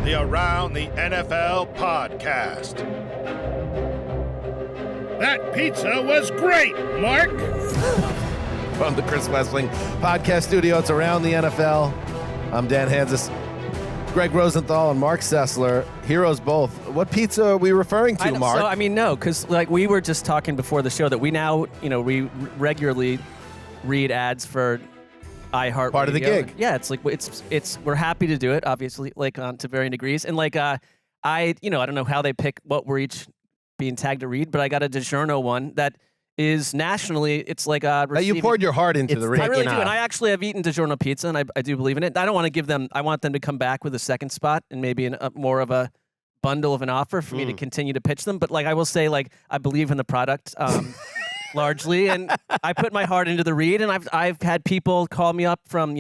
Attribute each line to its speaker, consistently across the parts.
Speaker 1: the Around the NFL podcast.
Speaker 2: That pizza was great, Mark.
Speaker 3: From the Chris Westling podcast studio, it's Around the NFL. I'm Dan Hanzus, Gregg Rosenthal, and Marc Sessler. Heroes both. What pizza are we referring to, Mark?
Speaker 4: So, no, because we were just talking before the show that we now, we regularly read ads for iHeartRadio.
Speaker 3: Part of the gig.
Speaker 4: Yeah, it's we're happy to do it, obviously, to varying degrees. And I don't know how they pick what we're each being tagged to read, but I got a DiGiorno one that is nationally, it's
Speaker 3: you poured your heart into the read.
Speaker 4: I really do, and I actually have eaten DiGiorno pizza, and I do believe in it. I don't want to give them, I want them to come back with a second spot and maybe more of a bundle of an offer for me to continue to pitch them. But I will say, I believe in the product largely, and I put my heart into the read, and I've had people call me up from,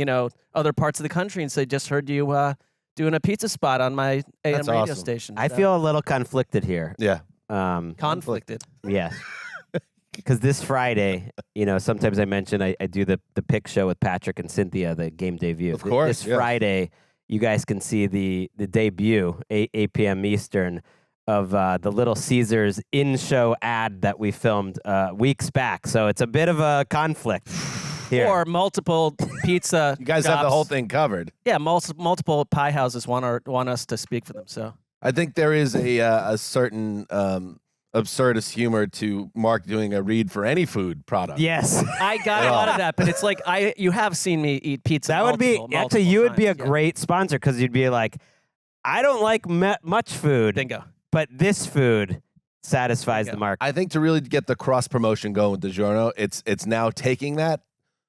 Speaker 4: other parts of the country and say, just heard you doing a pizza spot on my AM radio station.
Speaker 5: I feel a little conflicted here.
Speaker 3: Yeah.
Speaker 4: Conflicted.
Speaker 5: Yeah. Because this Friday, sometimes I mention I do the pick show with Patrick and Cynthia, the game debut.
Speaker 3: Of course.
Speaker 5: This Friday, you guys can see the debut, 8 p.m. Eastern, of the Little Caesars in-show ad that we filmed weeks back. So it's a bit of a conflict here.
Speaker 4: Or multiple pizza
Speaker 3: You guys have the whole thing covered.
Speaker 4: Yeah, multiple pie houses want us to speak for them. So
Speaker 3: I think there is a certain absurdist humor to Mark doing a read for any food product.
Speaker 5: Yes.
Speaker 4: I got a lot of that, but it's you have seen me eat pizza.
Speaker 5: That would be, actually, you would be a great sponsor because you'd be like, I don't like much food.
Speaker 4: Bingo.
Speaker 5: But this food satisfies the market.
Speaker 3: I think to really get the cross promotion going with DiGiorno, it's now taking that.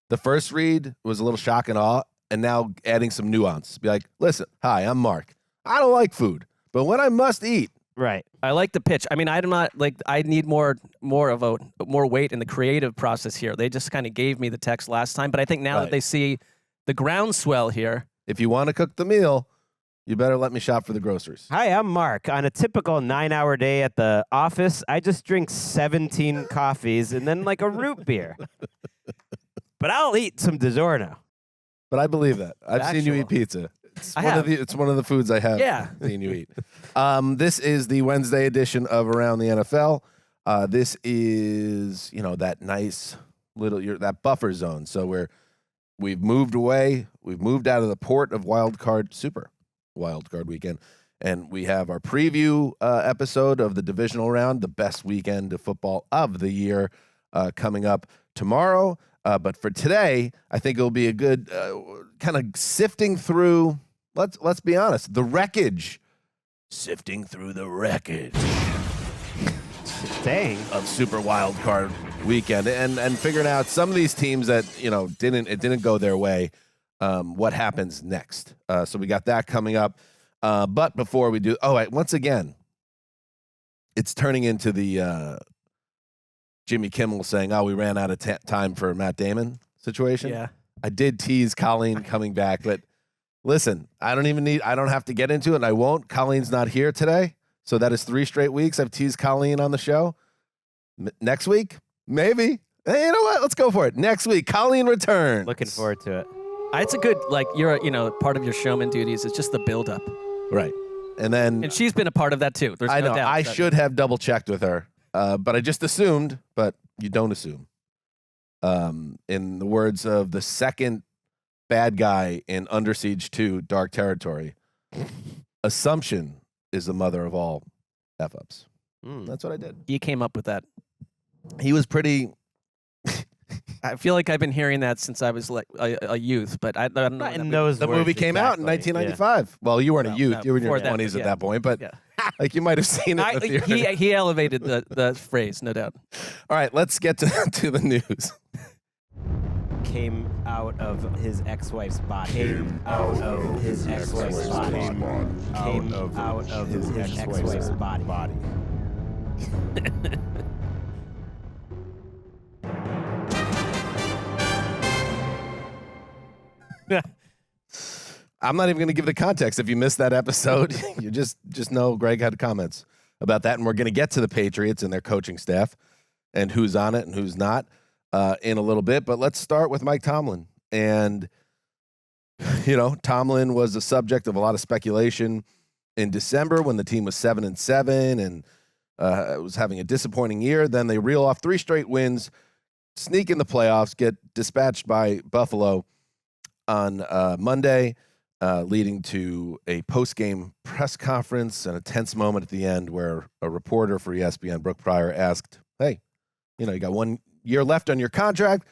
Speaker 3: The first read was a little shock and awe, and now adding some nuance. Be like, listen, hi, I'm Mark. I don't like food, but when I must eat.
Speaker 5: Right.
Speaker 4: I like the pitch. I'm not I need more weight in the creative process here. They just kind of gave me the text last time, but I think now that they see the groundswell here.
Speaker 3: If you want to cook the meal, you better let me shop for the groceries.
Speaker 5: Hi, I'm Mark. On a typical 9-hour day at the office, I just drink 17 coffees and then a root beer. But I'll eat some DiGiorno.
Speaker 3: But I believe that. I've seen you eat pizza. It's one of the foods I have seen you eat. This is the Wednesday edition of Around the NFL. This is, that nice little that buffer zone. So we've moved away. We've moved out of the port of Super Wild Card weekend, and we have our preview episode of the divisional round, the best weekend of football of the year, coming up tomorrow. But for today, I think it'll be a good kind of sifting through. Let's be honest, the wreckage. Sifting through the wreckage.
Speaker 5: Dang.
Speaker 3: Of Super Wild Card weekend, and figuring out some of these teams that didn't go their way. What happens next? So we got that coming up. But before we do, once again, it's turning into the Jimmy Kimmel saying, we ran out of time for Matt Damon situation.
Speaker 4: Yeah.
Speaker 3: I did tease Colleen coming back, but listen, I don't have to get into it, and I won't. Colleen's not here today, so that is 3 straight weeks I've teased Colleen on the show. Next week, maybe. Hey, you know what? Let's go for it. Next week, Colleen returns.
Speaker 5: Looking forward to it.
Speaker 4: It's a good, part of your showman duties is just the build-up.
Speaker 3: Right. And
Speaker 4: she's been a part of that, too. There's
Speaker 3: I
Speaker 4: no
Speaker 3: know.
Speaker 4: doubt.
Speaker 3: I should have double-checked with her, but I just assumed, but you don't assume. In the words of the second bad guy in Under Siege 2, Dark Territory, assumption is the mother of all F-ups. That's what I did.
Speaker 4: You came up with that.
Speaker 3: He was pretty...
Speaker 4: I feel like I've been hearing that since I was a youth, but I don't know.
Speaker 3: The movie came out in 1995. Yeah. Well, you weren't a youth. You were in your 20s at that point, but you might have seen it in the theater.
Speaker 4: He elevated the phrase, no doubt.
Speaker 3: All right, let's get to the news.
Speaker 5: Came out of his ex-wife's body. Came out of his ex-wife's body. Came out of his ex-wife's body.
Speaker 3: I'm not even going to give the context. If you missed that episode, you just know Greg had comments about that, and we're going to get to the Patriots and their coaching staff and who's on it and who's not in a little bit. But let's start with Mike Tomlin. And, you know, Tomlin was the subject of a lot of speculation in December when the team was 7-7 and was having a disappointing year. Then they reel off 3 straight wins, sneak in the playoffs, get dispatched by Buffalo on Monday, leading to a post-game press conference and a tense moment at the end where a reporter for ESPN, Brooke Pryor, asked, hey, you got 1 year left on your contract.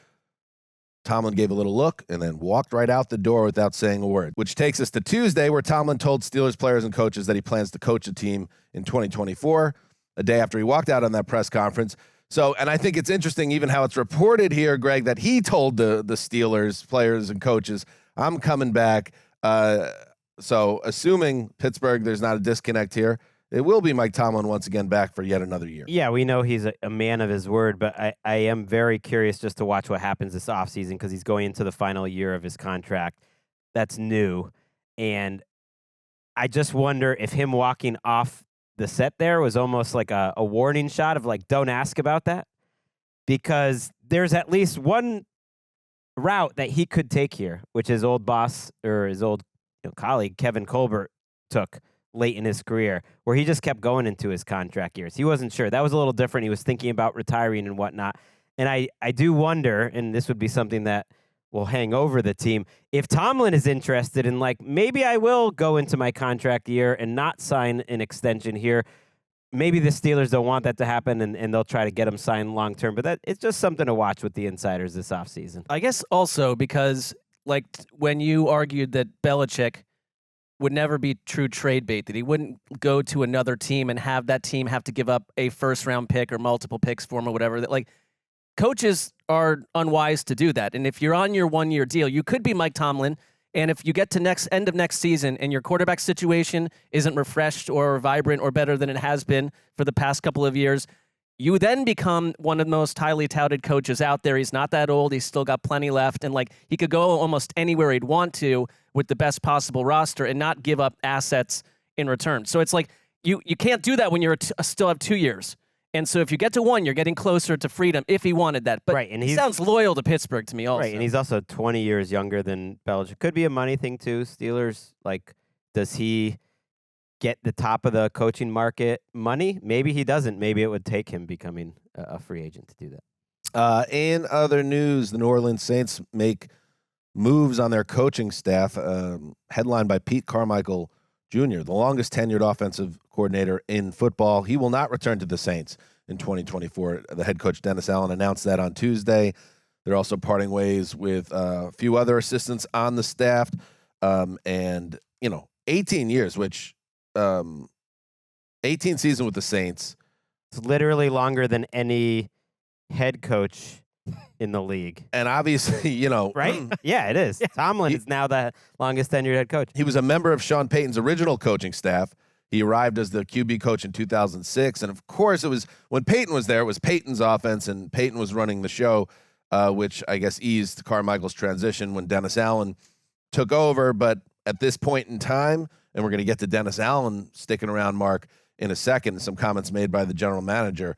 Speaker 3: Tomlin gave a little look and then walked right out the door without saying a word, which takes us to Tuesday, where Tomlin told Steelers players and coaches that he plans to coach a team in 2024, a day after he walked out on that press conference. So, and I think it's interesting even how it's reported here, Greg, that he told the Steelers players and coaches, I'm coming back. So assuming Pittsburgh, there's not a disconnect here, it will be Mike Tomlin once again back for yet another year.
Speaker 5: Yeah, we know he's a man of his word, but I am very curious just to watch what happens this offseason because he's going into the final year of his contract. That's new. And I just wonder if him walking off the set there was almost like a warning shot of like, don't ask about that. Because there's at least one route that he could take here, which his old boss or his old colleague, Kevin Colbert, took late in his career, where he just kept going into his contract years. He wasn't sure. That was a little different. He was thinking about retiring and whatnot. And I do wonder, and this would be something that will hang over the team, if Tomlin is interested in, like, maybe I will go into my contract year and not sign an extension here. Maybe the Steelers don't want that to happen, and they'll try to get him signed long-term. But it's just something to watch with the insiders this offseason.
Speaker 4: I guess also because, like, when you argued that Belichick would never be true trade bait, that he wouldn't go to another team and have that team have to give up a first-round pick or multiple picks for him or whatever, that, like, coaches are unwise to do that. And if you're on your 1-year deal, you could be Mike Tomlin, and if you get to end of next season and your quarterback situation isn't refreshed or vibrant or better than it has been for the past couple of years, you then become one of the most highly touted coaches out there. He's not that old. He's still got plenty left. And, like, he could go almost anywhere he'd want to with the best possible roster and not give up assets in return. So it's like you can't do that when you're still have 2 years. And so if you get to 1, you're getting closer to freedom if he wanted that. But
Speaker 5: right, and
Speaker 4: he sounds loyal to Pittsburgh to me also.
Speaker 5: Right, and he's also 20 years younger than Belichick. Could be a money thing too. Steelers, like, does he get the top of the coaching market money? Maybe he doesn't. Maybe it would take him becoming a free agent to do that.
Speaker 3: In other news, the New Orleans Saints make moves on their coaching staff, headlined by Pete Carmichael Jr., the longest tenured offensive coordinator in football. He will not return to the Saints in 2024. The head coach, Dennis Allen, announced that on Tuesday. They're also parting ways with a few other assistants on the staff. And, 18 years, which 18 season with the Saints.
Speaker 5: It's literally longer than any head coach in the league.
Speaker 3: And obviously,
Speaker 5: right? Yeah, it is. Tomlin is now the longest tenured head coach.
Speaker 3: He was a member of Sean Payton's original coaching staff. He arrived as the QB coach in 2006. And of course, it was when Payton was there, it was Payton's offense, and Payton was running the show, which I guess eased Carmichael's transition when Dennis Allen took over. But at this point in time, and we're going to get to Dennis Allen sticking around, Mark, in a second, some comments made by the general manager.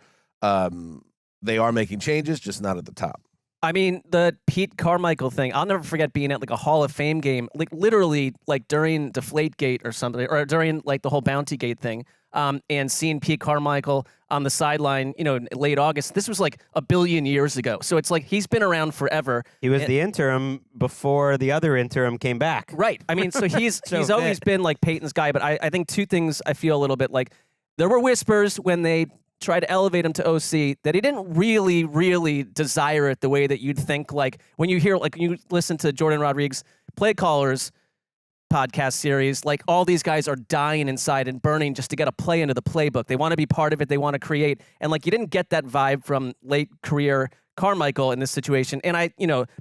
Speaker 3: They are making changes, just not at the top.
Speaker 4: I mean, the Pete Carmichael thing, I'll never forget being at like a Hall of Fame game, like literally like during Deflategate or something, or during like the whole Bountygate thing, and seeing Pete Carmichael on the sideline, late August. This was like a billion years ago. So it's like he's been around forever.
Speaker 5: He was the interim before the other interim came back.
Speaker 4: Right. I mean, so he's always been like Peyton's guy, but I think two things I feel a little bit like there were whispers when they try to elevate him to OC that he didn't really, really desire it the way that you'd think. Like when you hear, like you listen to Jordan Rodriguez Play Callers podcast series, like all these guys are dying inside and burning just to get a play into the playbook. They want to be part of it. They want to create. And like you didn't get that vibe from late career Carmichael in this situation. And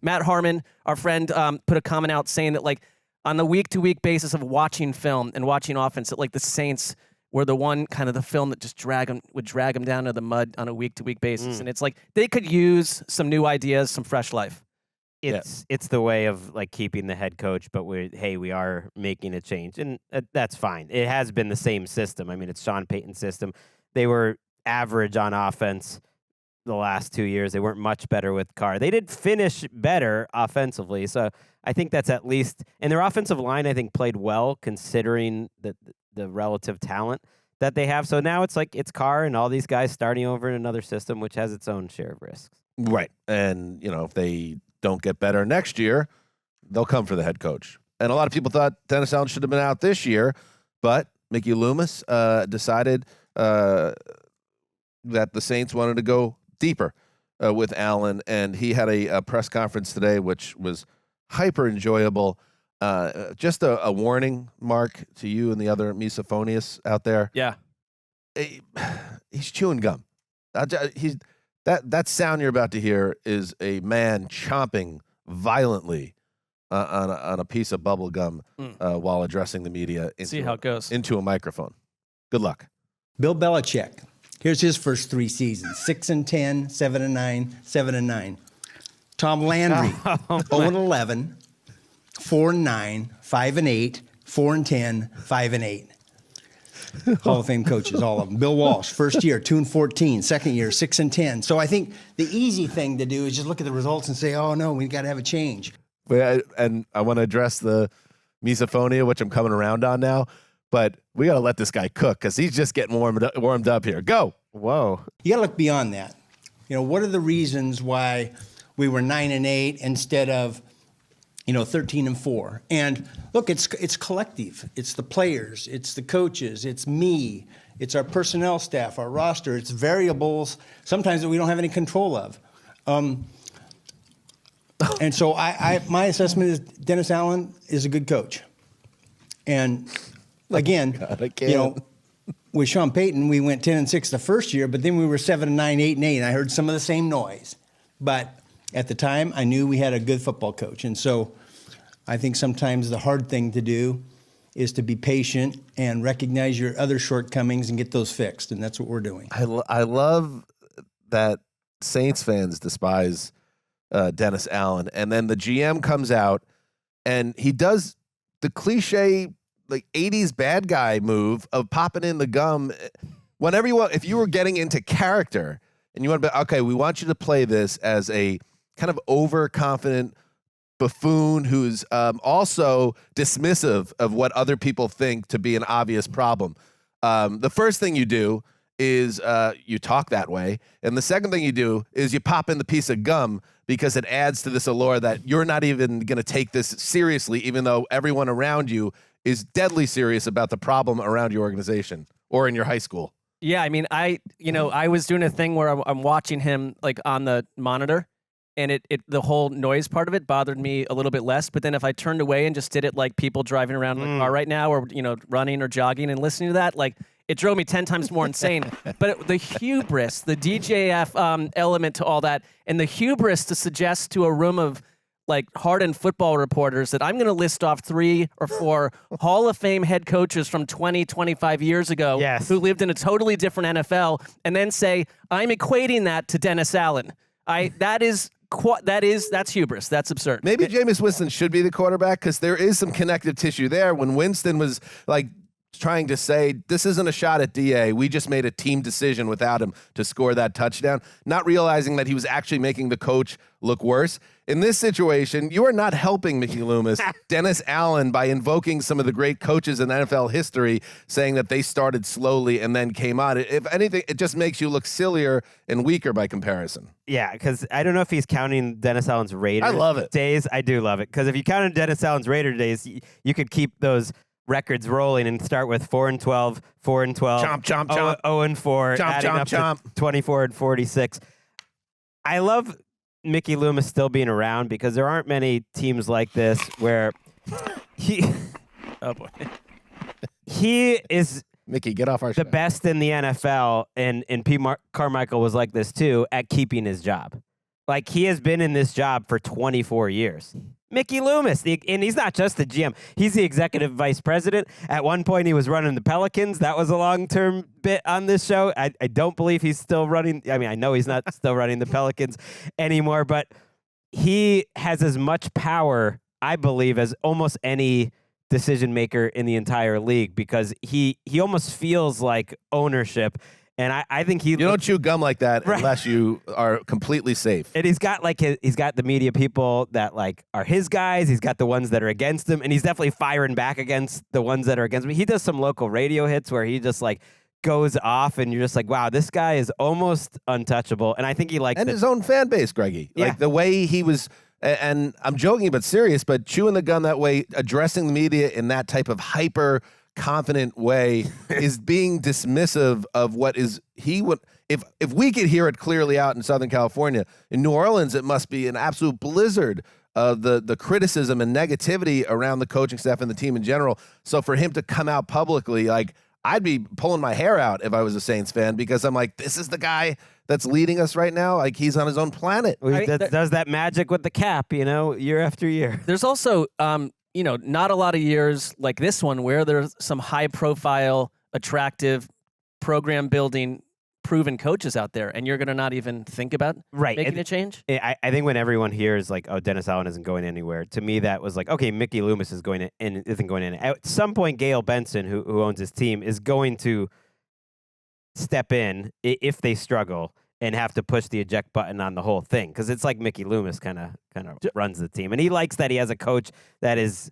Speaker 4: Matt Harmon, our friend, put a comment out saying that like on the week-to-week basis of watching film and watching offense, that like the Saints were the one kind of the film that just would drag them down to the mud on a week-to-week basis. And it's like they could use some new ideas, some fresh life.
Speaker 5: It's the way of like keeping the head coach, but we are making a change, and that's fine. It has been the same system. I mean, it's Sean Payton's system. They were average on offense the last 2 years. They weren't much better with Carr. They did finish better offensively, so I think that's at least. And their offensive line, I think, played well considering that the relative talent that they have. So now it's like it's Carr and all these guys starting over in another system, which has its own share of risks.
Speaker 3: Right. And, if they don't get better next year, they'll come for the head coach. And a lot of people thought Dennis Allen should have been out this year, but Mickey Loomis decided that the Saints wanted to go deeper with Allen, and he had a press conference today, which was hyper enjoyable. Just a warning, Mark, to you and the other misophonious out there.
Speaker 4: Yeah.
Speaker 3: He's chewing gum. That sound you're about to hear is a man chomping violently on a piece of bubble gum while addressing the media.
Speaker 4: See how it goes.
Speaker 3: Into a microphone. Good luck.
Speaker 6: Bill Belichick. Here's his first 3 seasons: 6-10, 7-9, 7-9. Tom Landry, 0-11, 4-9, 5-8, 4-10, 5-8. Hall of Fame coaches, all of them. Bill Walsh, first year, 2-14. Second year, 6-10. So I think the easy thing to do is just look at the results and say, oh, no, we got to have a change.
Speaker 3: And I want to address the misophonia, which I'm coming around on now. But we got to let this guy cook because he's just getting warmed up here. Go.
Speaker 5: Whoa.
Speaker 6: You got to look beyond that. What are the reasons why we were 9-8 instead of 13-4. And look, it's collective. It's the players. It's the coaches. It's me. It's our personnel staff, our roster. It's variables sometimes that we don't have any control of. And so my assessment is Dennis Allen is a good coach. And again, with Sean Payton, we went 10-6 the first year, but then we were 7-9, 8-8. And I heard some of the same noise. But at the time, I knew we had a good football coach. And so I think sometimes the hard thing to do is to be patient and recognize your other shortcomings and get those fixed. And that's what we're doing.
Speaker 3: I love that Saints fans despise Dennis Allen. And then the GM comes out and he does the cliche, like 80s bad guy move of popping in the gum. Whenever if you were getting into character and you want to be, okay, we want you to play this as a kind of overconfident buffoon who's also dismissive of what other people think to be an obvious problem. The first thing you do is you talk that way. And the second thing you do is you pop in the piece of gum because it adds to this allure that you're not even going to take this seriously, even though everyone around you is deadly serious about the problem around your organization or in your high school.
Speaker 4: Yeah, I mean, I was doing a thing where I'm watching him like on the monitor, and the whole noise part of it bothered me a little bit less. But then if I turned away and just did it like people driving around in the car right now, or running or jogging and listening to that, like it drove me 10 times more insane. But the hubris, the DJF element to all that, and the hubris to suggest to a room of like hardened football reporters that I'm going to list off 3 or 4 Hall of Fame head coaches from 20, 25 years ago who lived in a totally different NFL, and then say, I'm equating that to Dennis Allen. That's hubris. That's absurd.
Speaker 3: Maybe Jameis Winston should be the quarterback because there is some connective tissue there. When Winston was like trying to say, this isn't a shot at DA, we just made a team decision without him to score that touchdown, not realizing that he was actually making the coach look worse. In this situation, you are not helping Mickey Loomis, Dennis Allen, by invoking some of the great coaches in NFL history, saying that they started slowly and then came on. If anything, it just makes you look sillier and weaker by comparison.
Speaker 5: Yeah, because I don't know if he's counting Dennis Allen's Raiders
Speaker 3: I love it.
Speaker 5: days. I do love it. Because if you counted Dennis Allen's Raider days, you could keep those records rolling and start with 4-12, 4-12,
Speaker 3: chomp, chomp, chomp,
Speaker 5: 0-4, adding up to 24-46. I love Mickey Loomis still being around because there aren't many teams like this where he is
Speaker 3: Mickey, get off our show.
Speaker 5: The best in the NFL, and Pete Carmichael was like this too, at keeping his job. Like, he has been in this job for 24 years. Mickey Loomis, and he's not just the GM. He's the executive vice president. At one point, he was running the Pelicans. That was a long-term bit on this show. I don't believe he's still running. I mean, I know he's not still running the Pelicans anymore, but he has as much power, I believe, as almost any decision maker in the entire league because he almost feels like ownership. And I think
Speaker 3: you don't chew gum like that unless you are completely safe.
Speaker 5: And he's got he's got the media people that like are his guys. He's got the ones that are against him, and he's definitely firing back against the ones that are against him. He does some local radio hits where he just like goes off, and you're just like, wow, this guy is almost untouchable. And I think he likes
Speaker 3: his own fan base, Greggy. Like the way he was, and I'm joking but serious, but chewing the gum that way, addressing the media in that type of hyper confident way is being dismissive of what is he would if we could hear it clearly out in Southern California. In New Orleans, it must be an absolute blizzard of the criticism and negativity around the coaching staff and the team in general. So for him to come out publicly, like, I'd be pulling my hair out if I was a Saints fan, because I'm like, this is the guy that's leading us right now. Like, he's on his own planet.
Speaker 5: Well, he does that magic with the cap, year after year.
Speaker 4: There's also, not a lot of years like this one where there's some high-profile, attractive, program-building, proven coaches out there, and you're going to not even think about making a change?
Speaker 5: I think when everyone hears, like, oh, Dennis Allen isn't going anywhere, to me that was like, okay, Mickey Loomis isn't going in. At some point, Gail Benson, who owns his team, is going to step in if they struggle and have to push the eject button on the whole thing, because it's like Mickey Loomis kind of runs the team, and he likes that he has a coach that is,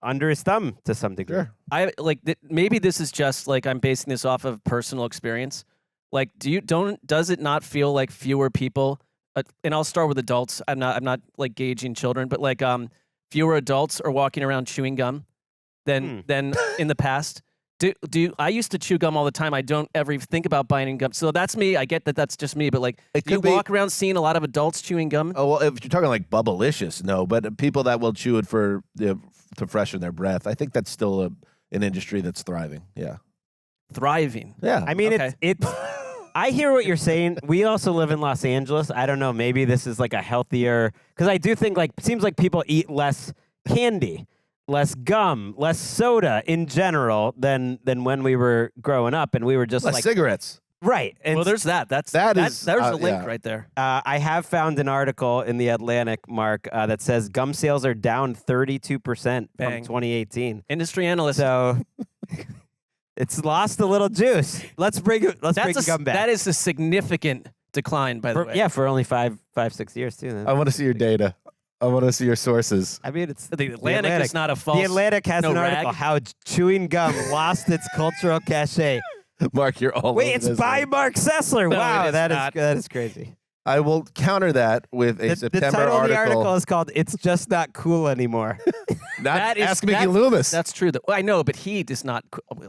Speaker 5: under his thumb to some degree.
Speaker 3: Sure.
Speaker 4: I like maybe this is just like I'm basing this off of personal experience. Like, does it not feel like fewer people? And I'll start with adults. I'm not like gauging children, but like fewer adults are walking around chewing gum than in the past. I used to chew gum all the time. I don't ever think about buying gum. So that's me. I get that that's just me, but like, do you walk around seeing a lot of adults chewing gum?
Speaker 3: Oh, well, if you're talking like Bubblicious, no, but people that will chew it to freshen their breath, I think that's still an industry that's thriving. Yeah.
Speaker 4: Thriving.
Speaker 3: Yeah.
Speaker 5: I mean,
Speaker 4: okay.
Speaker 5: it's I hear what you're saying. We also live in Los Angeles. I don't know. Maybe this is like a healthier, because I do think like it seems like people eat less candy, less gum, less soda in general than when we were growing up, and we were just
Speaker 3: less
Speaker 5: like
Speaker 3: cigarettes.
Speaker 5: Right. And
Speaker 4: well, there's that. There's a link right there.
Speaker 5: I have found an article in the Atlantic, Mark, that says gum sales are down 32% from 2018.
Speaker 4: Industry analyst.
Speaker 5: So it's lost a little juice. Let's bring gum back.
Speaker 4: That is a significant decline, by the way.
Speaker 5: Yeah, for only 5-6 years too.
Speaker 3: I want to see your data. I want to see your sources.
Speaker 5: I mean, it's
Speaker 4: the Atlantic is not a false.
Speaker 5: The Atlantic has an article
Speaker 4: rag.
Speaker 5: how chewing gum lost its cultural cachet.
Speaker 3: Mark, you're all
Speaker 5: Wait,
Speaker 3: over
Speaker 5: it's
Speaker 3: this
Speaker 5: by
Speaker 3: one.
Speaker 5: Marc Sessler.
Speaker 4: No,
Speaker 5: Wow, that
Speaker 4: not.
Speaker 5: is crazy.
Speaker 3: I will counter that with a September
Speaker 5: the title
Speaker 3: article.
Speaker 5: of the article is called "It's Just Not Cool Anymore."
Speaker 3: Ask Mickey Loomis.
Speaker 4: That's true. Well, I know, but he does not.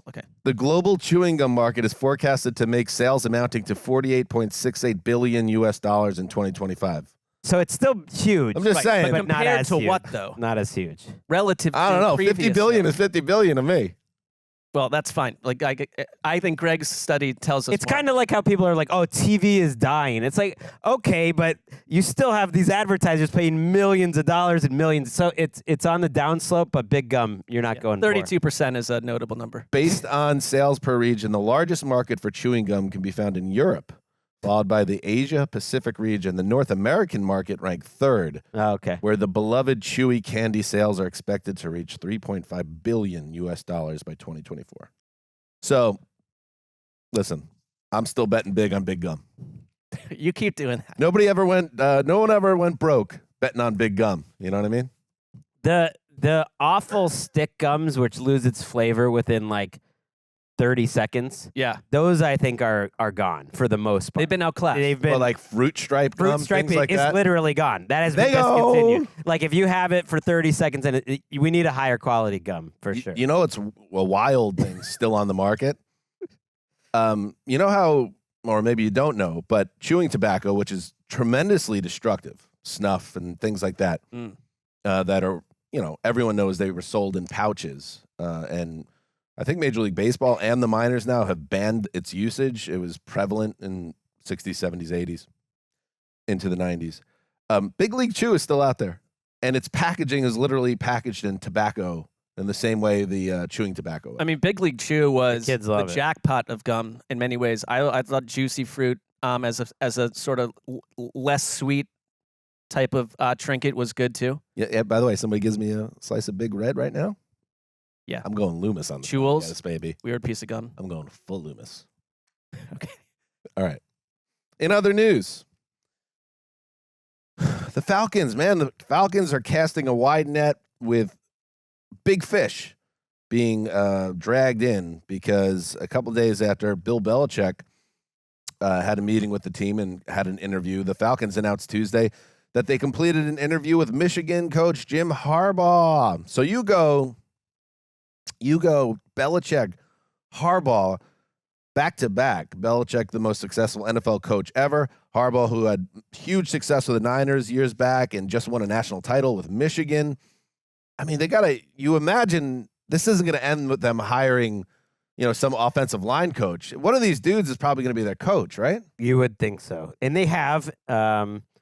Speaker 4: Okay.
Speaker 3: The global chewing gum market is forecasted to make sales amounting to $48.68 billion in 2025.
Speaker 5: So it's still huge.
Speaker 3: I'm just saying.
Speaker 5: but not
Speaker 4: compared
Speaker 5: as
Speaker 4: to
Speaker 5: huge.
Speaker 4: what, though?
Speaker 5: Not as huge.
Speaker 4: Relative.
Speaker 3: I don't
Speaker 4: to
Speaker 3: know. 50
Speaker 4: previous
Speaker 3: billion
Speaker 4: sales.
Speaker 3: is 50 billion to me.
Speaker 4: Well, that's fine. Like I think Gregg's study tells us
Speaker 5: It's kind of like how people are like, "Oh, TV is dying." It's like, okay, but you still have these advertisers paying millions of dollars and millions. So it's on the downslope, but big gum, you're not going.
Speaker 4: 32% is a notable number.
Speaker 3: Based on sales per region, the largest market for chewing gum can be found in Europe, followed by the Asia Pacific region. The North American market ranked third,
Speaker 5: Oh, okay.
Speaker 3: where the beloved chewy candy sales are expected to reach $3.5 billion by 2024. So, listen, I'm still betting big on big gum.
Speaker 4: You keep doing that.
Speaker 3: No one ever went broke betting on big gum. You know what I mean?
Speaker 5: The awful stick gums, which lose its flavor within like 30 seconds.
Speaker 4: Yeah.
Speaker 5: Those I think are gone for the most part.
Speaker 4: They've been outclassed.
Speaker 5: They've been
Speaker 3: Or like fruit stripe
Speaker 5: fruit
Speaker 3: gum,
Speaker 5: stripe
Speaker 3: things like
Speaker 5: is
Speaker 3: that.
Speaker 5: literally gone. That has been
Speaker 3: They go.
Speaker 5: discontinued. Like if you have it for 30 seconds, and we need a higher quality gum for sure.
Speaker 3: You know, it's a wild thing still on the market. You know how, or maybe you don't know, but chewing tobacco, which is tremendously destructive, snuff and things like that, that are, everyone knows they were sold in pouches. And I think Major League Baseball and the minors now have banned its usage. It was prevalent in 60s, 70s, 80s, into the 90s. Big League Chew is still out there, and its packaging is literally packaged in tobacco in the same way the chewing tobacco is.
Speaker 4: I mean, Big League Chew was
Speaker 5: kids
Speaker 4: the
Speaker 5: love it.
Speaker 4: jackpot of gum in many ways. I thought Juicy Fruit as a sort of less sweet type of trinket was good too.
Speaker 3: Yeah, by the way, somebody gives me a slice of Big Red right now.
Speaker 4: Yeah.
Speaker 3: I'm going Loomis on the
Speaker 4: Jewels.
Speaker 3: Yes, baby.
Speaker 4: Weird piece of gum.
Speaker 3: I'm going full Loomis.
Speaker 4: Okay.
Speaker 3: All right. In other news, the Falcons, man, the Falcons are casting a wide net with big fish being dragged in because a couple days after Bill Belichick had a meeting with the team and had an interview, the Falcons announced Tuesday that they completed an interview with Michigan coach Jim Harbaugh. So you go Belichick, Harbaugh, back to back. Belichick, the most successful NFL coach ever. Harbaugh, who had huge success with the Niners years back and just won a national title with Michigan. I mean, you imagine this isn't going to end with them hiring, some offensive line coach. One of these dudes is probably going to be their coach, right?
Speaker 5: You would think so. And they have,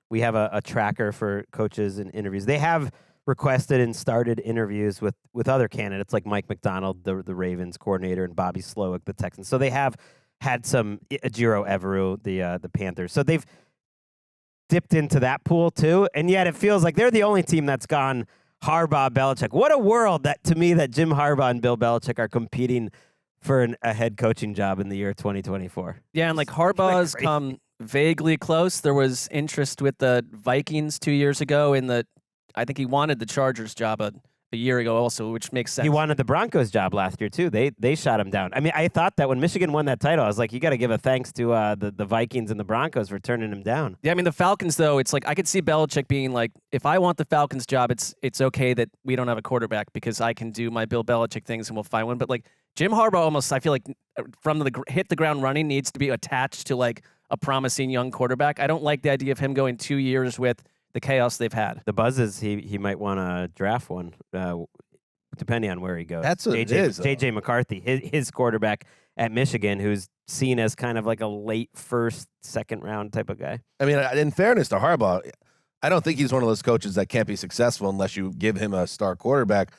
Speaker 5: we have a tracker for coaches and interviews. They have requested and started interviews with other candidates like Mike McDonald, the Ravens coordinator, and Bobby Slowick, the Texans. So they have had some Ejiro Evero, the Panthers. So they've dipped into that pool too, and yet it feels like they're the only team that's gone Harbaugh, Belichick. What a world that Jim Harbaugh and Bill Belichick are competing for a head coaching job in the year 2024.
Speaker 4: Yeah, and like Harbaugh's come vaguely close. There was interest with the Vikings 2 years ago I think he wanted the Chargers job a year ago also, which makes sense.
Speaker 5: He wanted the Broncos job last year too. They shot him down. I mean, I thought that when Michigan won that title, I was like, you got to give a thanks to the Vikings and the Broncos for turning him down.
Speaker 4: Yeah, I mean the Falcons though, it's like I could see Belichick being like, if I want the Falcons job, it's okay that we don't have a quarterback because I can do my Bill Belichick things and we'll find one. But like Jim Harbaugh almost, I feel like from the hit the ground running needs to be attached to like a promising young quarterback. I don't like the idea of him going 2 years with the chaos they've had.
Speaker 5: The buzz is he might want to draft one, depending on where he goes.
Speaker 3: That's what it is.
Speaker 5: J.J. McCarthy, his quarterback at Michigan, who's seen as kind of like a late first, second round type of guy.
Speaker 3: I mean, in fairness to Harbaugh, I don't think he's one of those coaches that can't be successful unless you give him a star quarterback.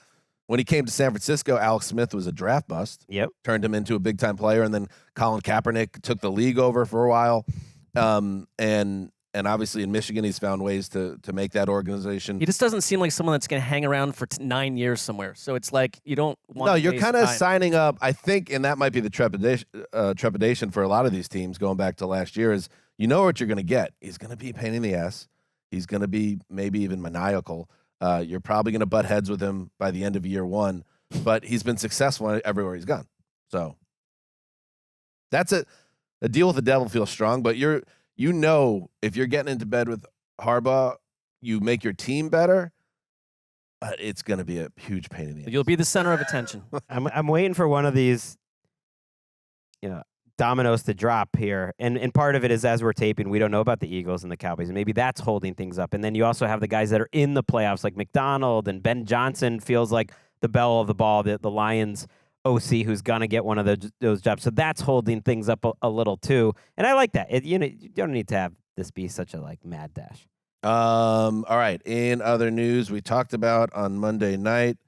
Speaker 3: When he came to San Francisco, Alex Smith was a draft bust.
Speaker 5: Yep.
Speaker 3: Turned him into a big-time player, and then Colin Kaepernick took the league over for a while. And obviously in Michigan, he's found ways to make that organization.
Speaker 4: He just doesn't seem like someone that's going to hang around for 9 years somewhere. So it's like you don't want.
Speaker 3: No, you're kind of signing up. I think, and that might be the trepidation for a lot of these teams going back to last year is you know what you're going to get. He's going to be a pain in the ass. He's going to be maybe even maniacal. You're probably going to butt heads with him by the end of year one, but he's been successful everywhere he's gone. So that's a deal with the devil feels strong, but if you're getting into bed with Harbaugh, you make your team better, but it's going to be a huge pain in the ass.
Speaker 4: You'll be the center of attention.
Speaker 5: I'm waiting for one of these, dominoes to drop here. And part of it is as we're taping, we don't know about the Eagles and the Cowboys, and maybe that's holding things up. And then you also have the guys that are in the playoffs, like McDonald and Ben Johnson feels like the belle of the ball, the Lions OC who's going to get one of those jobs. So that's holding things up a little too. And I like that. You don't need to have this be such a mad dash.
Speaker 3: All right. In other news, we talked about on Monday night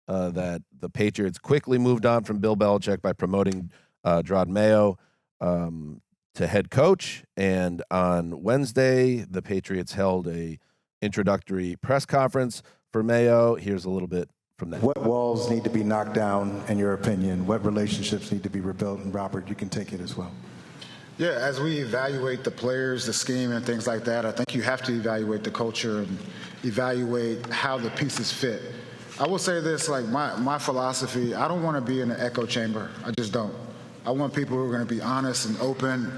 Speaker 3: that the Patriots quickly moved on from Bill Belichick by promoting Jerod Mayo to head coach. And on Wednesday, the Patriots held a introductory press conference for Mayo. Here's a little bit from that.
Speaker 7: What walls need to be knocked down, in your opinion? What relationships need to be rebuilt? And Robert, you can take it as well.
Speaker 8: Yeah, as we evaluate the players, the scheme, and things like that, I think you have to evaluate the culture and evaluate how the pieces fit. I will say this, my philosophy, I don't want to be in an echo chamber. I just don't. I want people who are going to be honest and open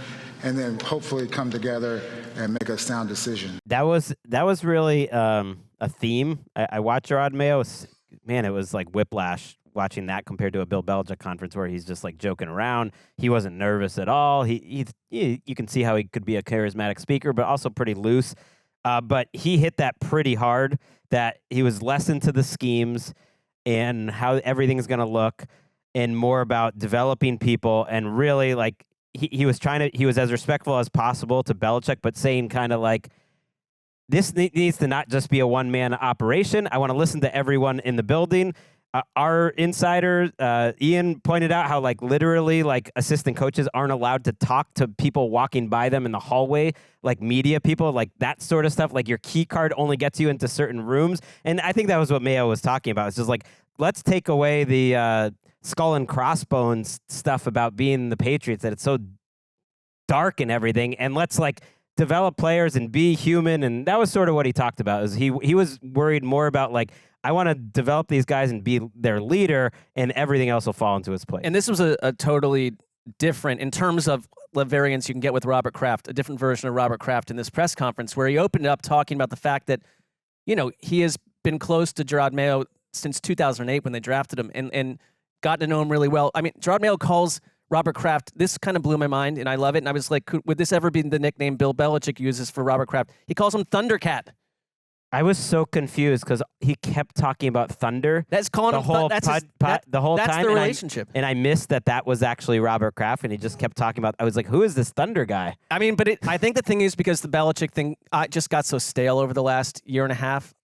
Speaker 8: and then hopefully come together and make a sound decision.
Speaker 5: That was really a theme. I watched Jerod Mayo. Man, it was like whiplash watching that compared to a Bill Belichick conference where he's just joking around. He wasn't nervous at all. You can see how he could be a charismatic speaker, but also pretty loose. But he hit that pretty hard, that he was less into the schemes and how everything's going to look and more about developing people. And really, he was as respectful as possible to Belichick, but saying kind of this needs to not just be a one-man operation. I want to listen to everyone in the building. Our insider, Ian, pointed out how literally assistant coaches aren't allowed to talk to people walking by them in the hallway, media people, that sort of stuff. Your key card only gets you into certain rooms. And I think that was what Mayo was talking about. It's just let's take away the skull and crossbones stuff about being the Patriots, that it's so dark and everything, and let's like develop players and be human. And that was sort of what he talked about. Is he was worried more about like, I want to develop these guys and be their leader, and everything else will fall into its place.
Speaker 4: And this was a totally different, in terms of the variance you can get with Robert Kraft, a different version of Robert Kraft in this press conference, where he opened up talking about the fact that, he has been close to Jerod Mayo since 2008 when they drafted him and gotten to know him really well. I mean, Jerod Mayo calls Robert Kraft, this kind of blew my mind, and I love it. And I was like, would this ever be the nickname Bill Belichick uses for Robert Kraft? He calls him Thundercat.
Speaker 5: I was so confused because he kept talking about thunder.
Speaker 4: That's calling
Speaker 5: the
Speaker 4: him
Speaker 5: whole the whole
Speaker 4: that's
Speaker 5: time.
Speaker 4: That's the relationship.
Speaker 5: And I missed that was actually Robert Kraft, and he just kept talking about. I was like, who is this thunder guy?
Speaker 4: I mean, but I think the thing is because the Belichick thing just got so stale over the last year and a half.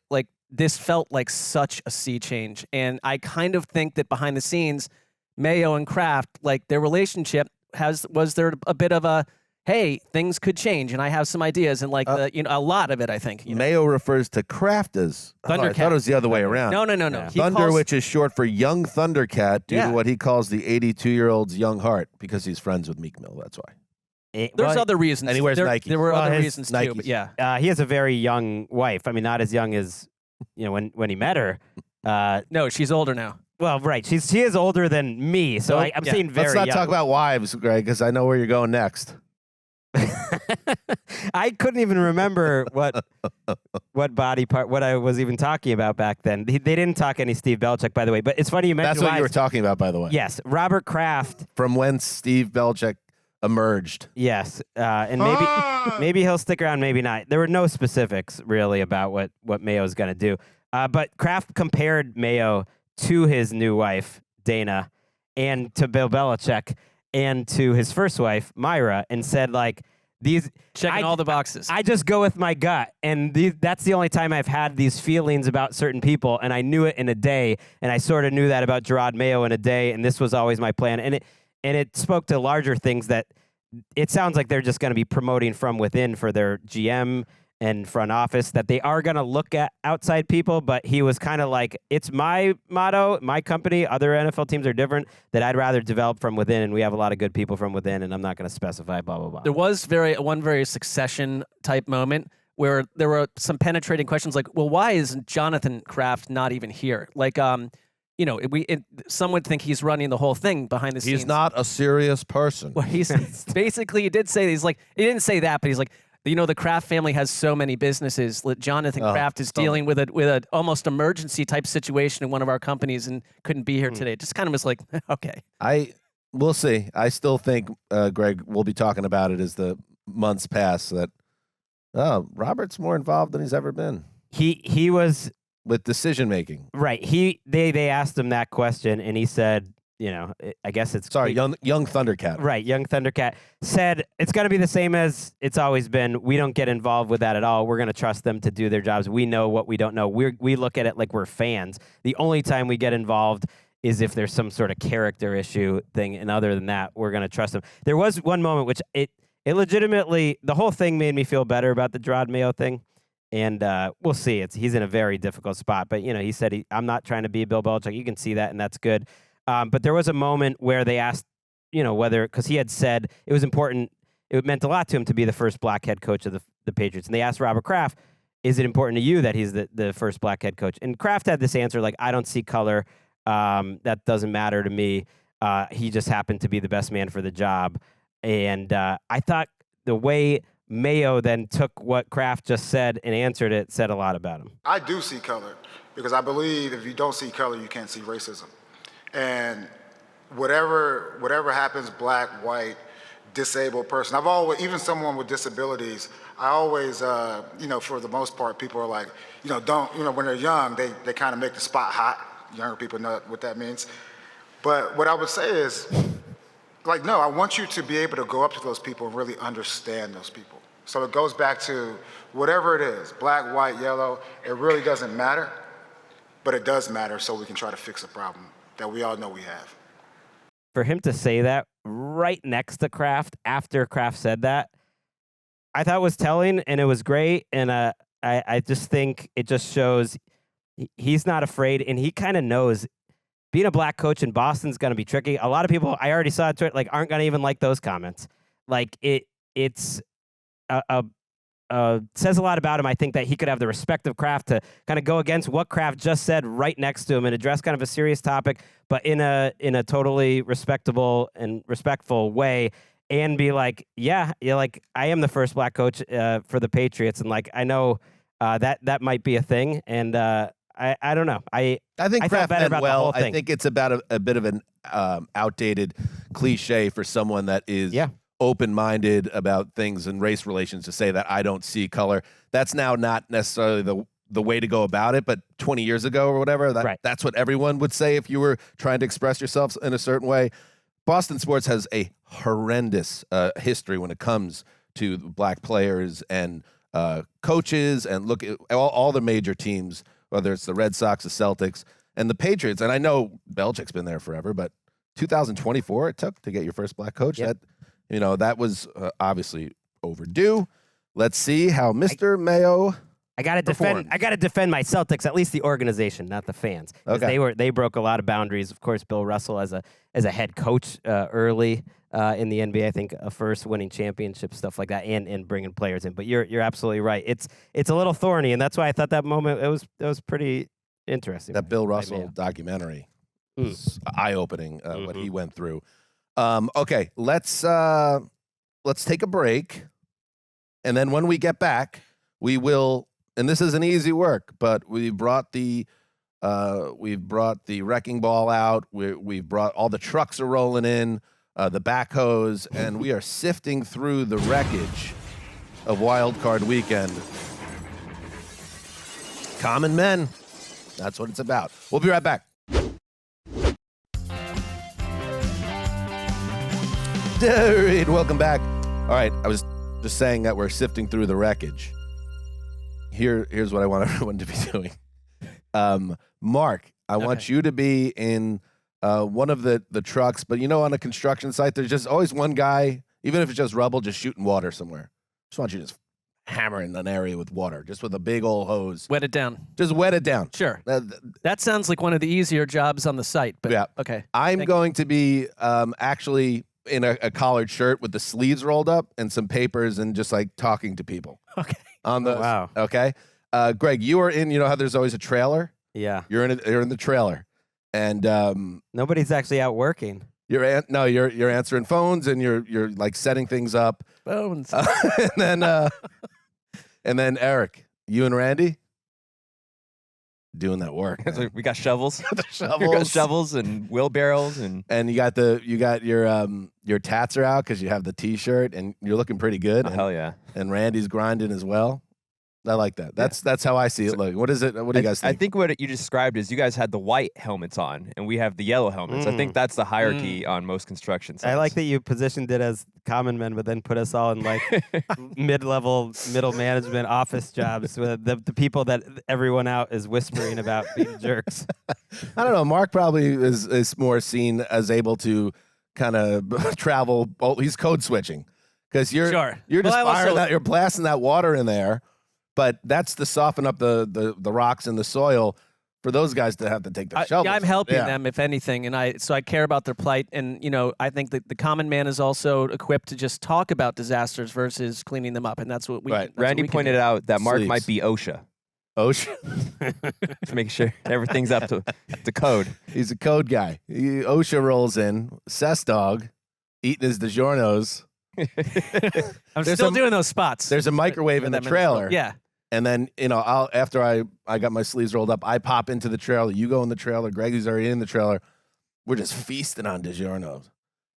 Speaker 4: Like this felt like such a sea change, and I kind of think that behind the scenes, Mayo and Kraft, like their relationship was there a bit of a, hey, things could change, and I have some ideas, and like a lot of it, I think.
Speaker 3: Mayo refers to Kraft as
Speaker 4: Thundercat.
Speaker 3: I thought it was the other way around.
Speaker 4: No.
Speaker 5: Yeah.
Speaker 3: Thunder, which is short for young Thundercat, due to what he calls the 82-year-old's young heart, because he's friends with Meek Mill. That's why.
Speaker 4: There's other reasons.
Speaker 3: And he wears Nike.
Speaker 4: There were other reasons
Speaker 3: Nikes.
Speaker 4: too, but yeah.
Speaker 5: He has a very young wife. I mean, not as young as when he met her.
Speaker 4: No, she's older now.
Speaker 5: Well, right. She is older than me, so I'm saying very
Speaker 3: Let's not
Speaker 5: young.
Speaker 3: talk about wives, Greg, because I know where you're going next.
Speaker 5: I couldn't even remember what body part, what I was even talking about back then. They didn't talk any Steve Belichick, by the way, but it's funny you mentioned
Speaker 3: That's what you were talking about, by the way.
Speaker 5: Yes, Robert Kraft.
Speaker 3: From when Steve Belichick emerged.
Speaker 5: Yes, and maybe he'll stick around, maybe not. There were no specifics really about what Mayo's going to do. But Kraft compared Mayo to his new wife, Dana, and to Bill Belichick, and to his first wife, Myra, and said, like, these...
Speaker 4: Checking all the boxes.
Speaker 5: I just go with my gut, and that's the only time I've had these feelings about certain people, and I knew it in a day, and I sort of knew that about Jerod Mayo in a day, and this was always my plan. And it spoke to larger things that it sounds like they're just going to be promoting from within for their GM and front office, that they are going to look at outside people, but he was kind of like, it's my motto, my company, other NFL teams are different, that I'd rather develop from within, and we have a lot of good people from within, and I'm not going to specify blah, blah, blah.
Speaker 4: There was one very Succession type moment where there were some penetrating questions like, well, why is Jonathan Kraft not even here? Like, some would think he's running the whole thing behind the scenes.
Speaker 3: He's not a serious person.
Speaker 4: Well, he's basically, he did say, he didn't say that, but he's like, the Kraft family has so many businesses. Jonathan Kraft is dealing with a almost emergency type situation in one of our companies and couldn't be here today. It just kind of was like, okay.
Speaker 3: We'll see. I still think, Greg, we'll be talking about it as the months pass, that Robert's more involved than he's ever been.
Speaker 5: He was
Speaker 3: with decision making.
Speaker 5: Right. They asked him that question, and he said, I guess it's...
Speaker 3: Sorry, young Thundercat.
Speaker 5: Right, young Thundercat said it's going to be the same as it's always been. We don't get involved with that at all. We're going to trust them to do their jobs. We know what we don't know. We look at it like we're fans. The only time we get involved is if there's some sort of character issue thing, and other than that, we're going to trust them. There was one moment which it legitimately, the whole thing made me feel better about the Jerod Mayo thing. And we'll see. He's in a very difficult spot. But, he said, I'm not trying to be Bill Belichick. You can see that, and that's good. But there was a moment where they asked, whether, because he had said it was important, it meant a lot to him to be the first black head coach of the Patriots. And they asked Robert Kraft, is it important to you that he's the first black head coach? And Kraft had this answer, like, I don't see color. That doesn't matter to me. He just happened to be the best man for the job. And I thought the way Mayo then took what Kraft just said and answered it said a lot about him.
Speaker 8: I do see color, because I believe if you don't see color, you can't see racism. And whatever happens, black, white, disabled person, I've always, even someone with disabilities, I always, for the most part, people are like, when they're young, they kind of make the spot hot. Younger people know what that means. But what I would say is, no, I want you to be able to go up to those people and really understand those people. So it goes back to whatever it is, black, white, yellow, it really doesn't matter, but it does matter so we can try to fix a problem that we all know we have.
Speaker 5: For him to say that right next to Kraft, after Kraft said that, I thought was telling, and it was great. And I just think it just shows he's not afraid, and he kind of knows being a black coach in Boston is going to be tricky. A lot of people, I already saw it, aren't going to even like those comments. like it's says a lot about him. I think that he could have the respect of Kraft to kind of go against what Kraft just said right next to him and address kind of a serious topic, but in a totally respectable and respectful way, and be like, yeah, like I am the first black coach for the Patriots, and like I know that might be a thing, and I don't know. I
Speaker 3: think Kraft
Speaker 5: better
Speaker 3: meant
Speaker 5: about
Speaker 3: well.
Speaker 5: the whole thing.
Speaker 3: I think it's about a bit of an outdated cliche for someone that is open-minded about things and race relations to say that I don't see color. That's now not necessarily the way to go about it, but 20 years ago or whatever, that's what everyone would say if you were trying to express yourself in a certain way. Boston sports has a horrendous history when it comes to black players and coaches, and look at all the major teams, whether it's the Red Sox, the Celtics, and the Patriots. And I know Belichick's been there forever, but 2024 it took to get your first black coach.
Speaker 5: Yep.
Speaker 3: That was obviously overdue. Let's see how Mr. Mayo.
Speaker 5: I gotta defend my Celtics, at least the organization, not the fans. Okay. They broke a lot of boundaries. Of course, Bill Russell as a head coach early in the NBA, I think a first winning championship, stuff like that, and bringing players in. But you're absolutely right. It's a little thorny, and that's why I thought that moment it was pretty interesting.
Speaker 3: That Bill Russell documentary was eye-opening. What he went through. Okay, let's take a break, and then when we get back, we will. And this isn't easy work, but we've brought the wrecking ball out. We've brought all the trucks are rolling in, the backhoes, and we are sifting through the wreckage of Wild Card Weekend. Common men, that's what it's about. We'll be right back. All right, welcome back. All right, I was just saying that we're sifting through the wreckage. Here's what I want everyone to be doing. Mark, I want you to be in one of the trucks, but on a construction site, there's just always one guy, even if it's just rubble, just shooting water somewhere. Just want you to just hammer in an area with water, just with a big old hose.
Speaker 4: Wet it down.
Speaker 3: Just wet it down.
Speaker 4: Sure. That sounds like one of the easier jobs on the site, but
Speaker 3: yeah.
Speaker 4: Okay.
Speaker 3: I'm going to be actually in a collared shirt with the sleeves rolled up and some papers and just like talking to people.
Speaker 4: Okay.
Speaker 5: Wow.
Speaker 3: Okay. Greg, you are in. You know how there's always a trailer.
Speaker 5: Yeah.
Speaker 3: You're in the trailer, and
Speaker 5: nobody's actually out working.
Speaker 3: You're answering phones and you're like setting things up.
Speaker 4: Phones.
Speaker 3: and then Eric, you and Randy doing that work.
Speaker 9: We got shovels.
Speaker 3: We
Speaker 9: got shovels and wheelbarrows
Speaker 3: and you got your tats are out because you have the t-shirt and you're looking pretty good.
Speaker 9: Hell yeah.
Speaker 3: And Randy's grinding as well. I like that. That's how I see it. Look, what is it? What do you guys think?
Speaker 9: I think what you described is you guys had the white helmets on, and we have the yellow helmets. I think that's the hierarchy on most construction sites.
Speaker 5: I like that you positioned it as common men, but then put us all in like mid-level, middle management office jobs with the people that everyone out is whispering about being jerks.
Speaker 3: I don't know. Mark probably is more seen as able to kind of travel. Oh, he's code switching because you're just firing that. You're blasting that water in there. But that's to soften up the rocks and the soil for those guys to have to take the shovels.
Speaker 4: I'm helping them, if anything, and I care about their plight. And I think that the common man is also equipped to just talk about disasters versus cleaning them up, and that's what we.
Speaker 3: Right.
Speaker 9: Randy pointed out that Mark might be OSHA.
Speaker 3: OSHA,
Speaker 9: to make sure everything's up to code.
Speaker 3: He's a code guy. OSHA rolls in, Cess dog, eating his DiGiorno's.
Speaker 4: I'm still doing those spots.
Speaker 3: There's a microwave in the trailer.
Speaker 4: Yeah.
Speaker 3: And then, after I got my sleeves rolled up, I pop into the trailer. You go in the trailer. Greggy's already in the trailer. We're just feasting on DiGiorno's.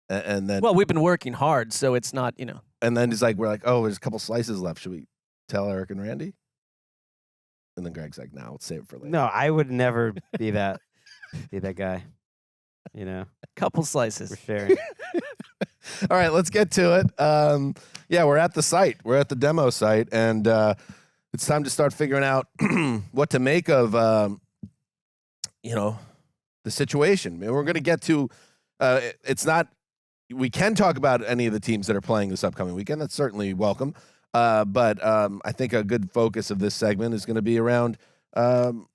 Speaker 3: And then.
Speaker 4: Well, we've been working hard, so it's not,
Speaker 3: And then we're like, oh, there's a couple slices left. Should we tell Eric and Randy? And then Greg's like, no, let's save it for later.
Speaker 5: No, I would never be that guy.
Speaker 4: Couple slices.
Speaker 5: We're sharing.
Speaker 3: All right, let's get to it. We're at the site. We're at the demo site, and it's time to start figuring out what to make of, the situation. I mean, we're going to get to. It's not. We can talk about any of the teams that are playing this upcoming weekend. That's certainly welcome. But I think a good focus of this segment is going to be around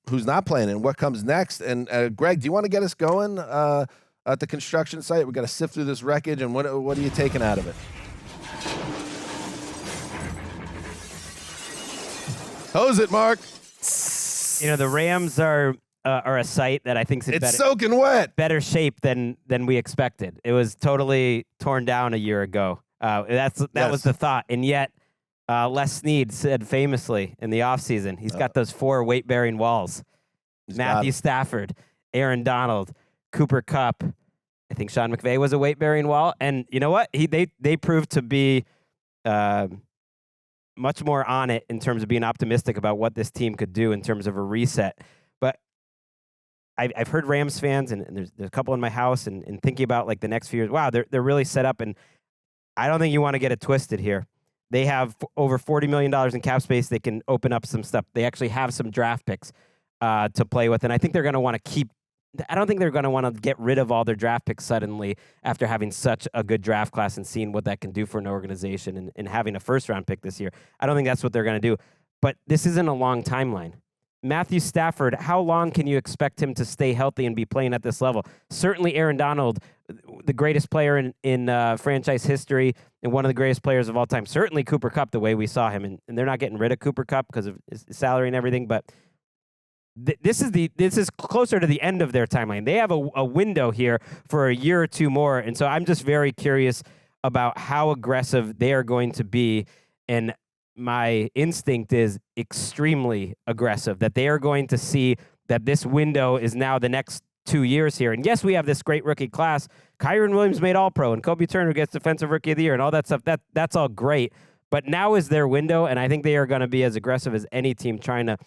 Speaker 3: who's not playing and what comes next. And Greg, do you want to get us going at the construction site? We've got to sift through this wreckage, and what are you taking out of it? Hose it, Mark.
Speaker 5: The Rams are a site that I think is
Speaker 3: soaking wet.
Speaker 5: Better shape than we expected. It was totally torn down a year ago. That was the thought, and yet Les Snead said famously in the offseason, he's got those 4 weight-bearing walls. Matthew Stafford, Aaron Donald, Cooper Kupp. I think Sean McVay was a weight-bearing wall, and you know what? They proved to be much more on it in terms of being optimistic about what this team could do in terms of a reset. But I've heard Rams fans, and there's a couple in my house, and thinking about like the next few years. Wow, they're really set up, and I don't think you want to get it twisted here. They have over $40 million in cap space. They can open up some stuff. They actually have some draft picks to play with, and I think they're going to want to keep. I don't think they're going to want to get rid of all their draft picks suddenly after having such a good draft class and seeing what that can do for an organization and having a first-round pick this year. I don't think that's what they're going to do. But this isn't a long timeline. Matthew Stafford, how long can you expect him to stay healthy and be playing at this level? Certainly Aaron Donald, the greatest player in franchise history and one of the greatest players of all time. Certainly Cooper Kupp, the way we saw him. And they're not getting rid of Cooper Kupp because of his salary and everything, but this is closer to the end of their timeline. They have a window here for a year or two more, and so I'm just very curious about how aggressive they are going to be. And my instinct is extremely aggressive, that they are going to see that this window is now the next 2 years here. And yes, we have this great rookie class. Kyron Williams made All-Pro, and Kobe Turner gets Defensive Rookie of the Year, and all that stuff. That's all great, but now is their window, and I think they are going to be as aggressive as any team trying to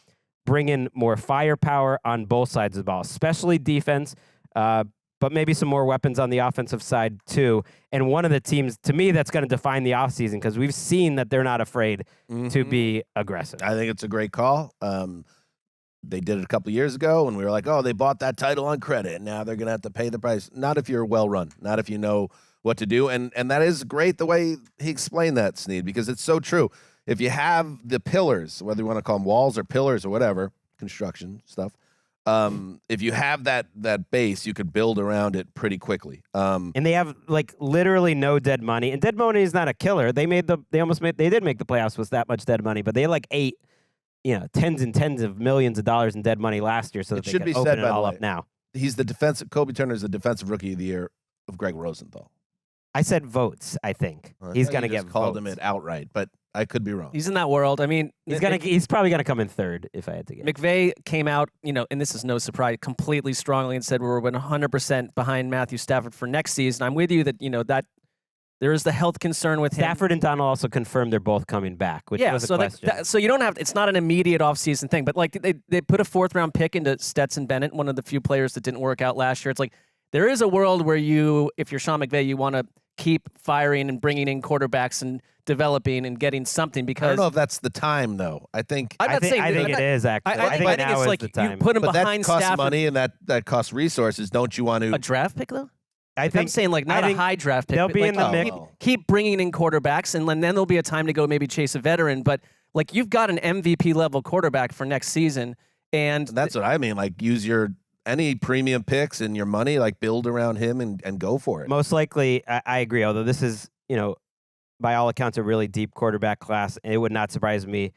Speaker 5: bring in more firepower on both sides of the ball, especially defense, but maybe some more weapons on the offensive side too. And one of the teams, to me, that's going to define the offseason because we've seen that they're not afraid to be aggressive.
Speaker 3: I think it's a great call. They did it a couple years ago, and we were like, oh, they bought that title on credit, and now they're going to have to pay the price. Not if you're well-run, not if you know what to do. And that is great the way he explained that, Snead, because it's so true. If you have the pillars, whether you want to call them walls or pillars or whatever, construction stuff, if you have that base, you could build around it pretty quickly.
Speaker 5: And they have like literally no dead money. And dead money is not a killer. They did make the playoffs with that much dead money, but they like ate, tens and tens of millions of dollars in dead money last year, so that they can open it all up now.
Speaker 3: He's Kobe Turner is the defensive rookie of the year of Gregg Rosenthal.
Speaker 5: I said votes. I think he's going to get
Speaker 3: called
Speaker 5: votes.
Speaker 3: him it outright, but I could be wrong.
Speaker 4: He's in that world. I mean,
Speaker 5: he's probably going to come in third if I had to guess.
Speaker 4: McVay came out, and this is no surprise, completely strongly and said we're 100% behind Matthew Stafford for next season. I'm with you that that there is the health concern with him.
Speaker 5: Stafford and Donald also confirmed they're both coming back, which was a question.
Speaker 4: So you don't have. It's not an immediate offseason thing, but like they put a 4th-round pick into Stetson Bennett, one of the few players that didn't work out last year. It's like there is a world where if you're Sean McVay, you want to keep firing and bringing in quarterbacks and developing and getting something, because
Speaker 3: I don't know if that's the time though. I think
Speaker 5: it is actually. I think now
Speaker 4: it's
Speaker 5: is
Speaker 4: like
Speaker 5: the time.
Speaker 4: You put him
Speaker 3: but
Speaker 4: behind
Speaker 3: that costs
Speaker 4: Stafford.
Speaker 3: money and that costs resources. Don't you want to
Speaker 4: A draft pick though?
Speaker 5: I'm
Speaker 4: saying like not a high draft pick.
Speaker 5: They'll be
Speaker 4: like,
Speaker 5: in the mix.
Speaker 4: Keep bringing in quarterbacks, and then there'll be a time to go maybe chase a veteran. But like you've got an MVP level quarterback for next season, and
Speaker 3: that's what I mean. Like use any premium picks and your money, like build around him and go for it.
Speaker 5: Most likely, I agree. Although this is, by all accounts, a really deep quarterback class, and it would not surprise me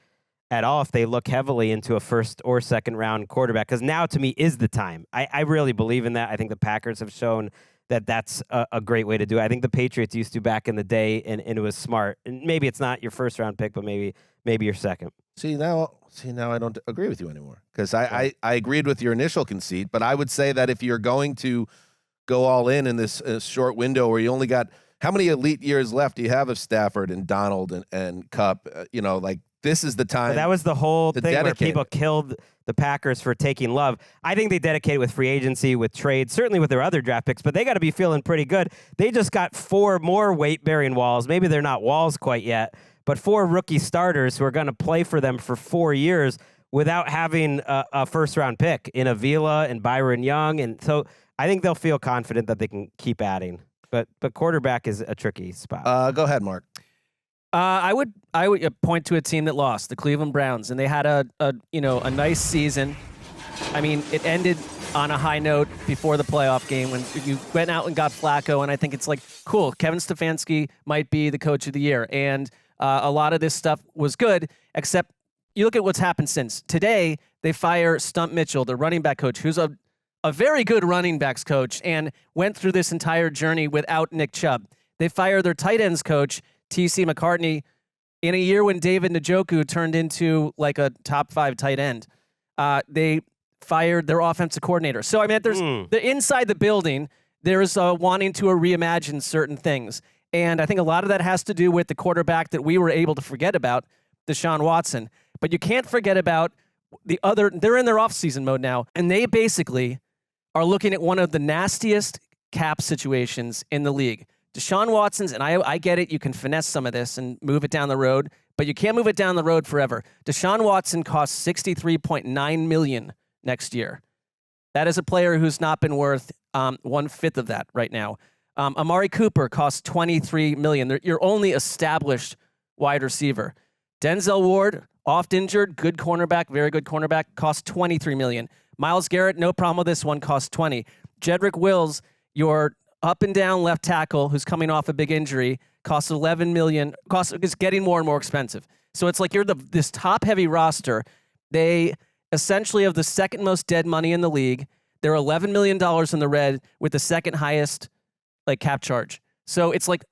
Speaker 5: at all if they look heavily into a 1st or 2nd round quarterback, because now to me is the time. I really believe in that. I think the Packers have shown that that's a great way to do it. I think the Patriots used to back in the day, and it was smart. And maybe it's not your 1st round pick, but maybe your 2nd.
Speaker 3: See now I don't agree with you anymore, because I agreed with your initial conceit, but I would say that if you're going to go all in this short window where you only got how many elite years left do you have of Stafford and Donald and Kupp? Like this is the time.
Speaker 5: But that was the whole thing where people
Speaker 3: it.
Speaker 5: killed the Packers for taking Love. I think they dedicated with free agency, with trades, certainly with their other draft picks, but they got to be feeling pretty good. They just got 4 more weight-bearing walls. Maybe they're not walls quite yet, but 4 rookie starters who are going to play for them for 4 years without having a 1st-round pick in Avila and Byron Young. And so I think they'll feel confident that they can keep adding. But quarterback is a tricky spot.
Speaker 3: Go ahead, Mark.
Speaker 4: I would point to a team that lost, the Cleveland Browns, and they had a nice season. I mean, it ended on a high note before the playoff game when you went out and got Flacco, and I think it's like, cool, Kevin Stefanski might be the coach of the year, and a lot of this stuff was good, except you look at what's happened since. Today, they fire Stump Mitchell, the running back coach, who's a very good running backs coach and went through this entire journey without Nick Chubb. They fire their tight ends coach, T.C. McCartney, in a year when David Njoku turned into like a top 5 tight end. They fired their offensive coordinator. So, I mean, there's inside the building, there's wanting to reimagine certain things. And I think a lot of that has to do with the quarterback that we were able to forget about, Deshaun Watson. But you can't forget about the other. They're in their offseason mode now, and they basically are looking at one of the nastiest cap situations in the league. Deshaun Watson's, and I get it, you can finesse some of this and move it down the road, but you can't move it down the road forever. Deshaun Watson costs $63.9 million next year. That is a player who's not been worth 1/5 of that right now. Amari Cooper costs $23 million. They're your only established wide receiver. Denzel Ward, oft injured, good cornerback, very good cornerback, costs $23 million. Myles Garrett, no problem with this one, costs $20 million. Jedrick Wills, your up and down left tackle who's coming off a big injury, costs $11 million. Is getting more and more expensive. So it's like you're this top heavy roster. They essentially have the second most dead money in the league. They're $11 million in the red with the second highest cap charge. So it's like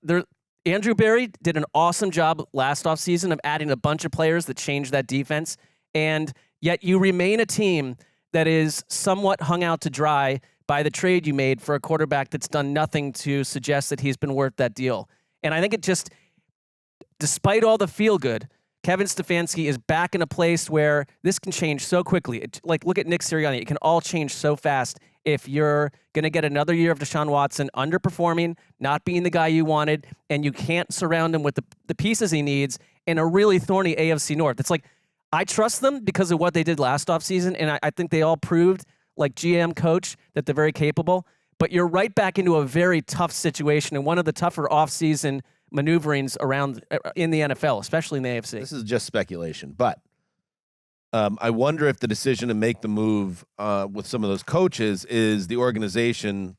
Speaker 4: Andrew Berry did an awesome job last offseason of adding a bunch of players that changed that defense, and yet you remain a team that is somewhat hung out to dry by the trade you made for a quarterback that's done nothing to suggest that he's been worth that deal. And I think it just, despite all the feel good, Kevin Stefanski is back in a place where this can change so quickly. Look at Nick Sirianni. It can all change so fast if you're going to get another year of Deshaun Watson underperforming, not being the guy you wanted, and you can't surround him with the pieces he needs in a really thorny AFC North. It's like, I trust them because of what they did last offseason, and I think they all proved, like GM coach, that they're very capable. But you're right back into a very tough situation and one of the tougher offseason maneuverings around in the NFL, especially in the AFC.
Speaker 3: This is just speculation, but I wonder if the decision to make the move with some of those coaches is the organization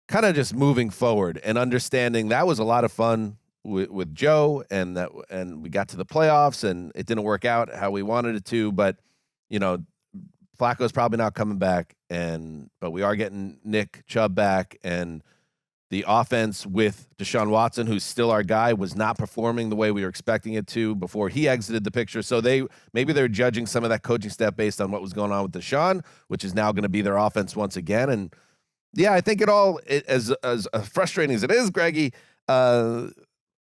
Speaker 3: kind of just moving forward and understanding that was a lot of fun with Joe, and we got to the playoffs and it didn't work out how we wanted it to, but Flacco's probably not coming back, but we are getting Nick Chubb back, and the offense with Deshaun Watson, who's still our guy, was not performing the way we were expecting it to before he exited the picture. So maybe they're judging some of that coaching staff based on what was going on with Deshaun, which is now going to be their offense once again. And yeah, I think as frustrating as it is, Greggy, a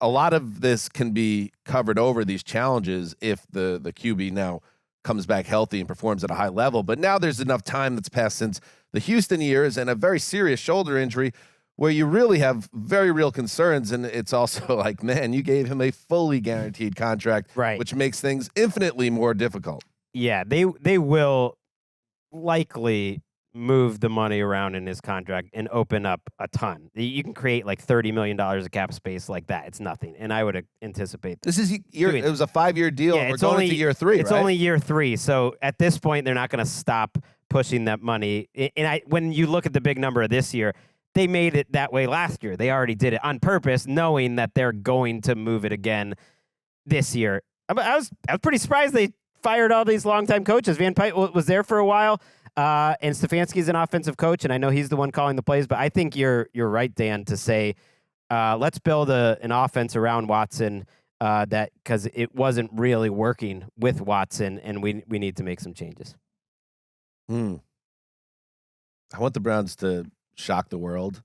Speaker 3: lot of this can be covered over these challenges if the QB now comes back healthy and performs at a high level. But now there's enough time that's passed since the Houston years and a very serious shoulder injury where you really have very real concerns. And it's also like, man, you gave him a fully guaranteed contract,
Speaker 5: right,
Speaker 3: which makes things infinitely more difficult.
Speaker 5: Yeah, they will likely move the money around in his contract and open up a ton. You can create like $30 million of cap space like that. It's nothing. And I would anticipate
Speaker 3: this is it was a 5-year deal.
Speaker 5: Yeah,
Speaker 3: we're going into year 3,
Speaker 5: It's
Speaker 3: right?
Speaker 5: only year 3. So at this point, they're not going to stop pushing that money. And when you look at the big number of this year, they made it that way last year. They already did it on purpose, knowing that they're going to move it again this year. I was pretty surprised they fired all these longtime coaches. Van Pelt was there for a while. And Stefanski's an offensive coach, and I know he's the one calling the plays, but I think you're right, Dan, to say let's build an offense around Watson because it wasn't really working with Watson, and we need to make some changes.
Speaker 3: I want the Browns to shock the world,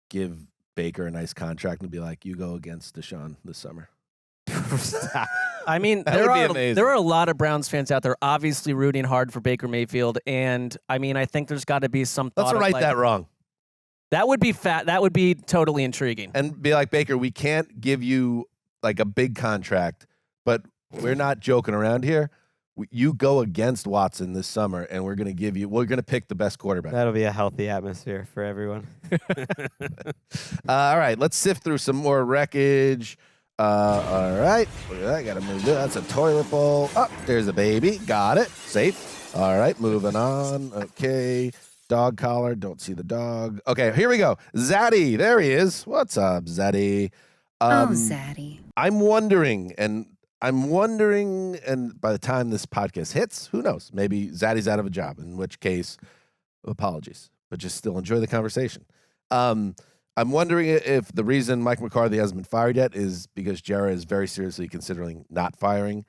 Speaker 3: give Baker a nice contract, and be like, you go against Deshaun this summer.
Speaker 4: I mean, there are a lot of Browns fans out there obviously rooting hard for Baker Mayfield, and I mean, I think there's got to be some thought.
Speaker 3: Let's write that wrong.
Speaker 4: That would be That would be totally intriguing.
Speaker 3: And be like, Baker, we can't give you like a big contract, but we're not joking around here. You go against Watson this summer, and we're going to pick the best quarterback.
Speaker 5: That'll be a healthy atmosphere for everyone.
Speaker 3: All right, let's sift through some more wreckage. All right, look at that. Got to move it. That's a toilet bowl. Oh, there's a baby. Got it. Safe. All right, moving on. Okay, dog collar. Don't see the dog. Okay, here we go. Zaddy, there he is. What's up, Zaddy?
Speaker 10: Zaddy.
Speaker 3: I'm wondering, and I'm wondering, and by the time this podcast hits, who knows? Maybe Zaddy's out of a job, in which case, apologies, but just still enjoy the conversation. I'm wondering if the reason Mike McCarthy hasn't been fired yet is because Jerod is very seriously considering not firing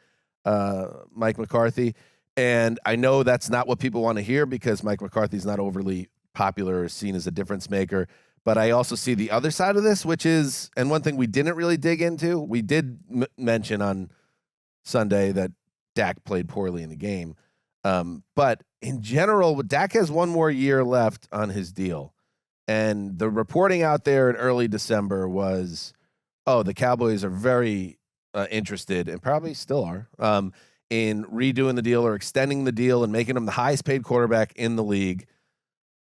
Speaker 3: Mike McCarthy. And I know that's not what people want to hear because Mike McCarthy's not overly popular or seen as a difference maker. But I also see the other side of this, which is, and one thing we didn't really dig into, we did mention on Sunday that Dak played poorly in the game. But in general, Dak has one more year left on his deal. And the reporting out there in early December was, the Cowboys are very interested, and probably still are, in redoing the deal or extending the deal and making him the highest paid quarterback in the league.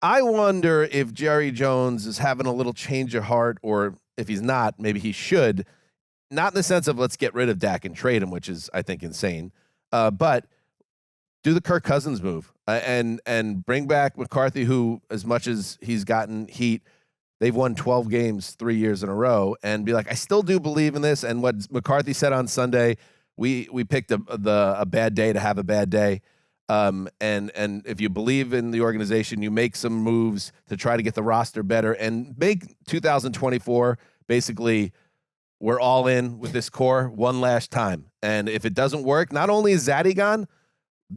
Speaker 3: I wonder if Jerry Jones is having a little change of heart, or if he's not, maybe he should. Not in the sense of let's get rid of Dak and trade him, which is, I think, insane. But do the Kirk Cousins move and bring back McCarthy, who, as much as he's gotten heat, they've won 12 games 3 years in a row, and be like, I still do believe in this. And what McCarthy said on Sunday, we picked a bad day to have a bad day. And if you believe in the organization, you make some moves to try to get the roster better and make 2024 basically we're all in with this core one last time. And if it doesn't work, not only is Zaddy gone,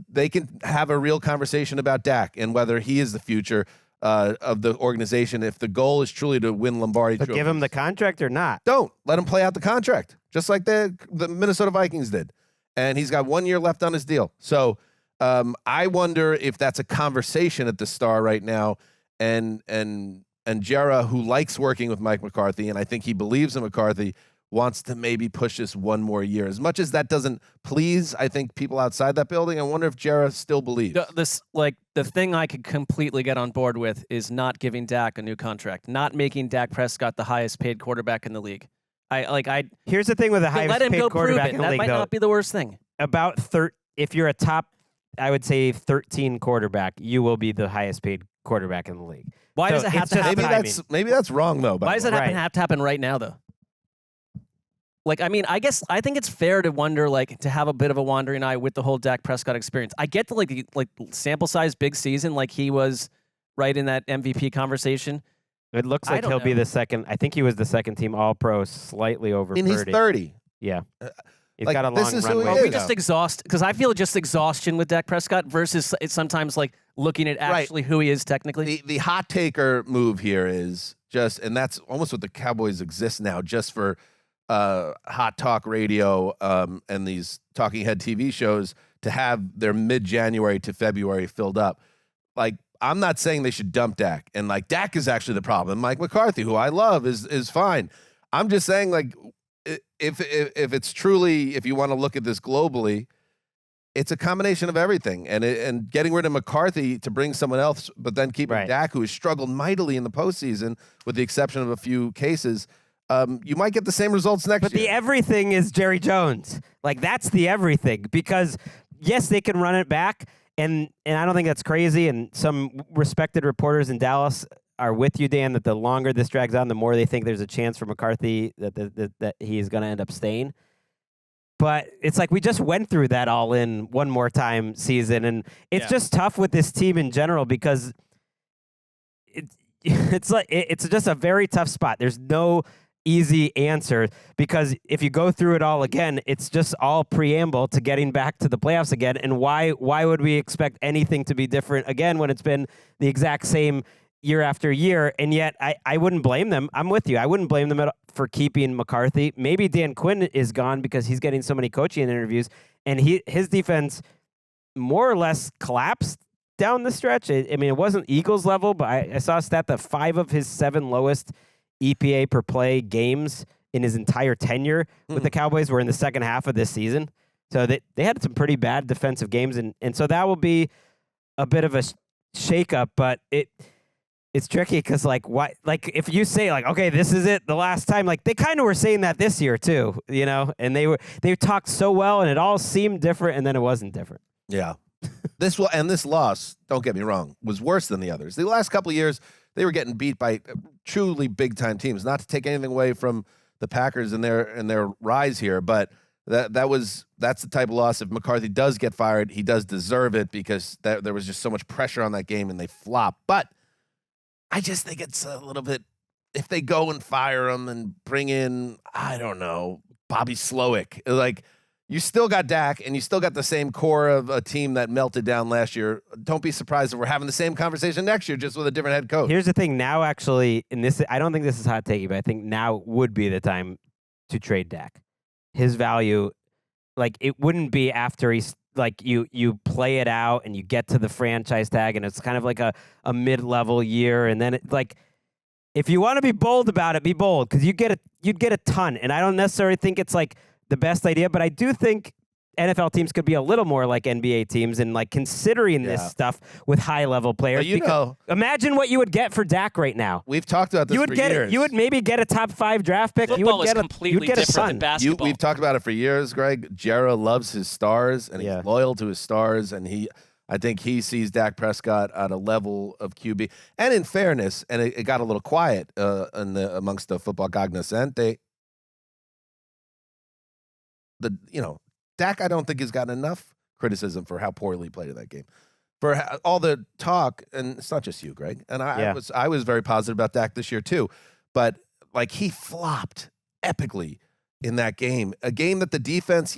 Speaker 3: they can have a real conversation about Dak and whether he is the future of the organization. If the goal is truly to win Lombardi
Speaker 5: But
Speaker 3: trophies.
Speaker 5: give him the contract or not?
Speaker 3: Don't. Let him play out the contract, just like the Minnesota Vikings did. And he's got 1 year left on his deal. So I wonder if that's a conversation at the Star right now. And Jerod, who likes working with Mike McCarthy, and I think he believes in McCarthy, wants to maybe push this one more year. As much as that doesn't please, I think, people outside that building, I wonder if Jerod still believes.
Speaker 4: The thing I could completely get on board with is not giving Dak a new contract, not making Dak Prescott the highest paid quarterback in the league.
Speaker 5: Here's the thing with the highest paid quarterback in the league,
Speaker 4: that might not be the worst thing.
Speaker 5: If you're a top, I would say 13 quarterback, you will be the highest paid quarterback in the league.
Speaker 4: Why does it have to happen?
Speaker 3: Maybe that's wrong though.
Speaker 4: Why does it have to happen right now though? I think it's fair to wonder, to have a bit of a wandering eye with the whole Dak Prescott experience. I get the sample size, big season, he was right in that MVP conversation.
Speaker 5: It looks like he'll be the second. I think he was the second team All-Pro, slightly over 30.
Speaker 3: And he's 30.
Speaker 5: Yeah. He's got a long runway.
Speaker 4: Are we just exhaust? Because I feel just exhaustion with Dak Prescott versus it's sometimes looking at actually who he is technically.
Speaker 3: The hot taker move here is just, and that's almost what the Cowboys exist now, just for hot talk radio and these talking head TV shows to have their mid-January to February filled up. I'm not saying they should dump Dak, and Dak is actually the problem. Mike McCarthy, who I love, is fine. I'm just saying if it's truly, if you want to look at this globally, it's a combination of everything, and getting rid of McCarthy to bring someone else, but then keeping Dak, who has struggled mightily in the postseason, with the exception of a few cases. You might get the same results next year.
Speaker 5: But the everything is Jerry Jones. That's the everything. Because, yes, they can run it back, and I don't think that's crazy. And some respected reporters in Dallas are with you, Dan, that the longer this drags on, the more they think there's a chance for McCarthy that he's going to end up staying. But it's we just went through that all in one more time season, and it's just tough with this team in general because it's just a very tough spot. There's no easy answer because if you go through it all again, it's just all preamble to getting back to the playoffs again. And why would we expect anything to be different again when it's been the exact same year after year? And yet I wouldn't blame them. I'm with you. I wouldn't blame them for keeping McCarthy. Maybe Dan Quinn is gone because he's getting so many coaching interviews and his defense more or less collapsed down the stretch. It wasn't Eagles level, but I saw a stat that 5 of his 7 lowest EPA per play games in his entire tenure with the Cowboys were in the second half of this season. So they had some pretty bad defensive games, and so that will be a bit of a shakeup, but it's tricky because if you say okay, this is it, the last time, they kind of were saying that this year too, and they talked so well and it all seemed different and then it wasn't different.
Speaker 3: Yeah. This loss, don't get me wrong, was worse than the others. The last couple of years, they were getting beat by truly big-time teams. Not to take anything away from the Packers and their rise here, but that's the type of loss. If McCarthy does get fired, he does deserve it because there was just so much pressure on that game and they flop. But I just think it's a little bit, if they go and fire him and bring in, I don't know, Bobby Slowick, like, you still got Dak, and you still got the same core of a team that melted down last year. Don't be surprised if we're having the same conversation next year, just with a different head coach.
Speaker 5: Here's the thing. Now, actually, I don't think this is hot takey, but I think now would be the time to trade Dak. His value, like, it wouldn't be after he's like you play it out and you get to the franchise tag, and it's kind of like a mid-level year, and then if you want to be bold about it, be bold because you'd get a ton. And I don't necessarily think it's like the best idea, but I do think NFL teams could be a little more like NBA teams and like considering this stuff with high-level players.
Speaker 3: But
Speaker 5: imagine what you would get for Dak right now.
Speaker 3: We've talked about this for years.
Speaker 5: You would maybe get a top 5 draft pick.
Speaker 4: Football is completely different than basketball.
Speaker 3: We've talked about it for years, Greg. Jerod loves his stars, and he's loyal to his stars, and I think he sees Dak Prescott at a level of QB. And in fairness, and it got a little quiet amongst the football cognoscente, Dak, I don't think has gotten enough criticism for how poorly he played in that game. For all the talk, and it's not just you, Greg. And I was very positive about Dak this year too, but like he flopped epically in that game. A game that the defense,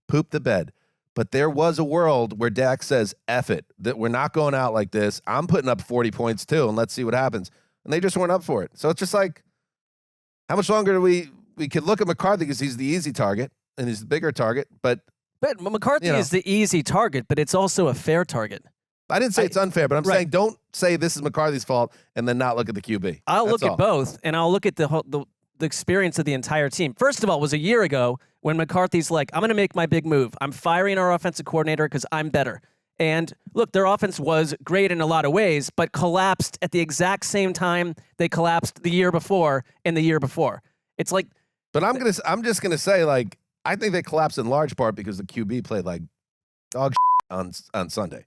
Speaker 3: pooped the bed. But there was a world where Dak says, F it, that we're not going out like this. I'm putting up 40 points too, and let's see what happens. And they just weren't up for it. So it's just like, how much longer do we could look at McCarthy because he's the easy target and he's the bigger target, but
Speaker 4: McCarthy is the easy target, but it's also a fair target.
Speaker 3: I didn't say it's unfair, but I'm saying don't say this is McCarthy's fault and then not look at the QB.
Speaker 4: I'll look at both, and I'll look at the experience of the entire team. First of all, it was a year ago when McCarthy's like, I'm going to make my big move. I'm firing our offensive coordinator because I'm better. And look, their offense was great in a lot of ways, but collapsed at the exact same time they collapsed the year before and the year before. It's like,
Speaker 3: but I'm just gonna say, like, I think they collapsed in large part because the QB played like dog on Sunday.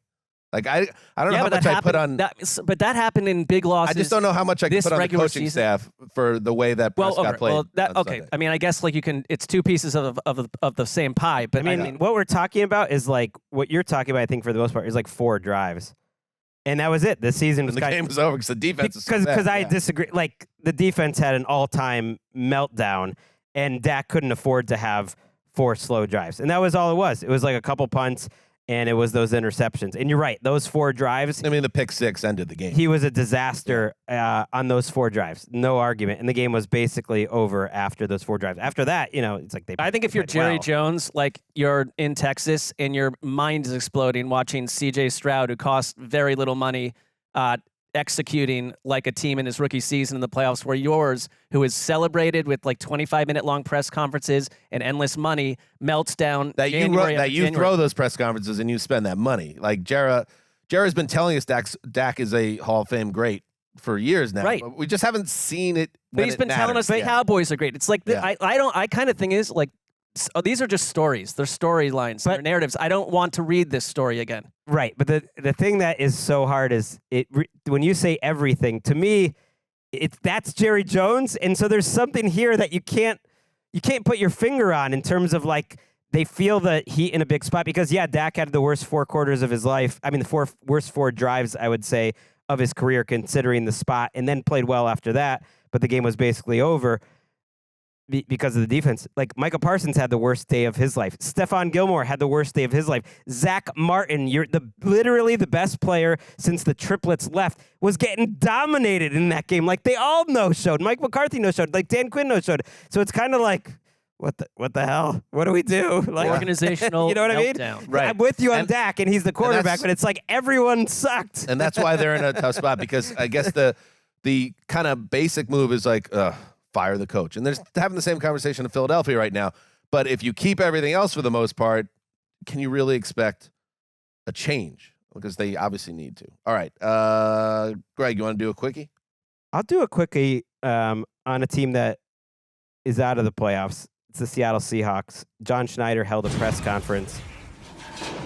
Speaker 3: Like I don't know how much I put on
Speaker 4: but that happened in big losses.
Speaker 3: I just don't know how much I can put on the coaching staff for the way that Prescott played.
Speaker 4: on Sunday. I mean, I guess like you can. It's two pieces of the same pie. But
Speaker 5: I mean, what we're talking about is like what you're talking about. I think for the most part is like 4 drives, and that was it. The season was
Speaker 3: the game was over because the defense is so bad.
Speaker 5: Because I disagree. Like the defense had an all-time meltdown, and Dak couldn't afford to have 4 slow drives, and that was all it was. It was like a couple punts. And it was those interceptions. And you're right, those 4 drives.
Speaker 3: I mean, the pick 6 ended the game.
Speaker 5: He was a disaster on those 4 drives. No argument. And the game was basically over after those 4 drives. After that, it's like they.
Speaker 4: I think if you're Jerry Jones, like you're in Texas and your mind is exploding watching C.J. Stroud, who cost very little money, executing like a team in his rookie season in the playoffs, where yours, who is celebrated with like 25-minute long press conferences and endless money, melts down.
Speaker 3: That you throw those press conferences and you spend that money. Like Jerry's been telling us Dak is a Hall of Fame great for years now.
Speaker 4: Right.
Speaker 3: But we just haven't seen it.
Speaker 4: But he's been telling us the Cowboys are great. It's like I kind of think is like. These are just stories. They're storylines. They're narratives. I don't want to read this story again.
Speaker 5: Right, but the thing that is so hard is when you say everything, to me, that's Jerry Jones, and so there's something here that you can't put your finger on in terms of like they feel the heat in a big spot because Dak had the worst 4 quarters of his life. I mean, the worst 4 drives I would say of his career considering the spot, and then played well after that, but the game was basically over. Because of the defense. Like, Micah Parsons had the worst day of his life. Stephon Gilmore had the worst day of his life. Zach Martin, you're literally the best player since the triplets left, was getting dominated in that game. Like, they all no-showed. Mike McCarthy no-showed. Like, Dan Quinn no-showed. So it's kind of like, what the hell? What do we do? Like,
Speaker 4: organizational
Speaker 5: you know what
Speaker 4: meltdown.
Speaker 5: I mean? Right. I'm with you on Dak, and he's the quarterback, but it's like everyone sucked.
Speaker 3: And that's why they're in a tough spot because I guess the kind of basic move is like, fire the coach. And they're having the same conversation in Philadelphia right now. But if you keep everything else for the most part, can you really expect a change? Because they obviously need to. All right. Greg, you want to do a quickie?
Speaker 5: I'll do a quickie on a team that is out of the playoffs. It's the Seattle Seahawks. John Schneider held a press conference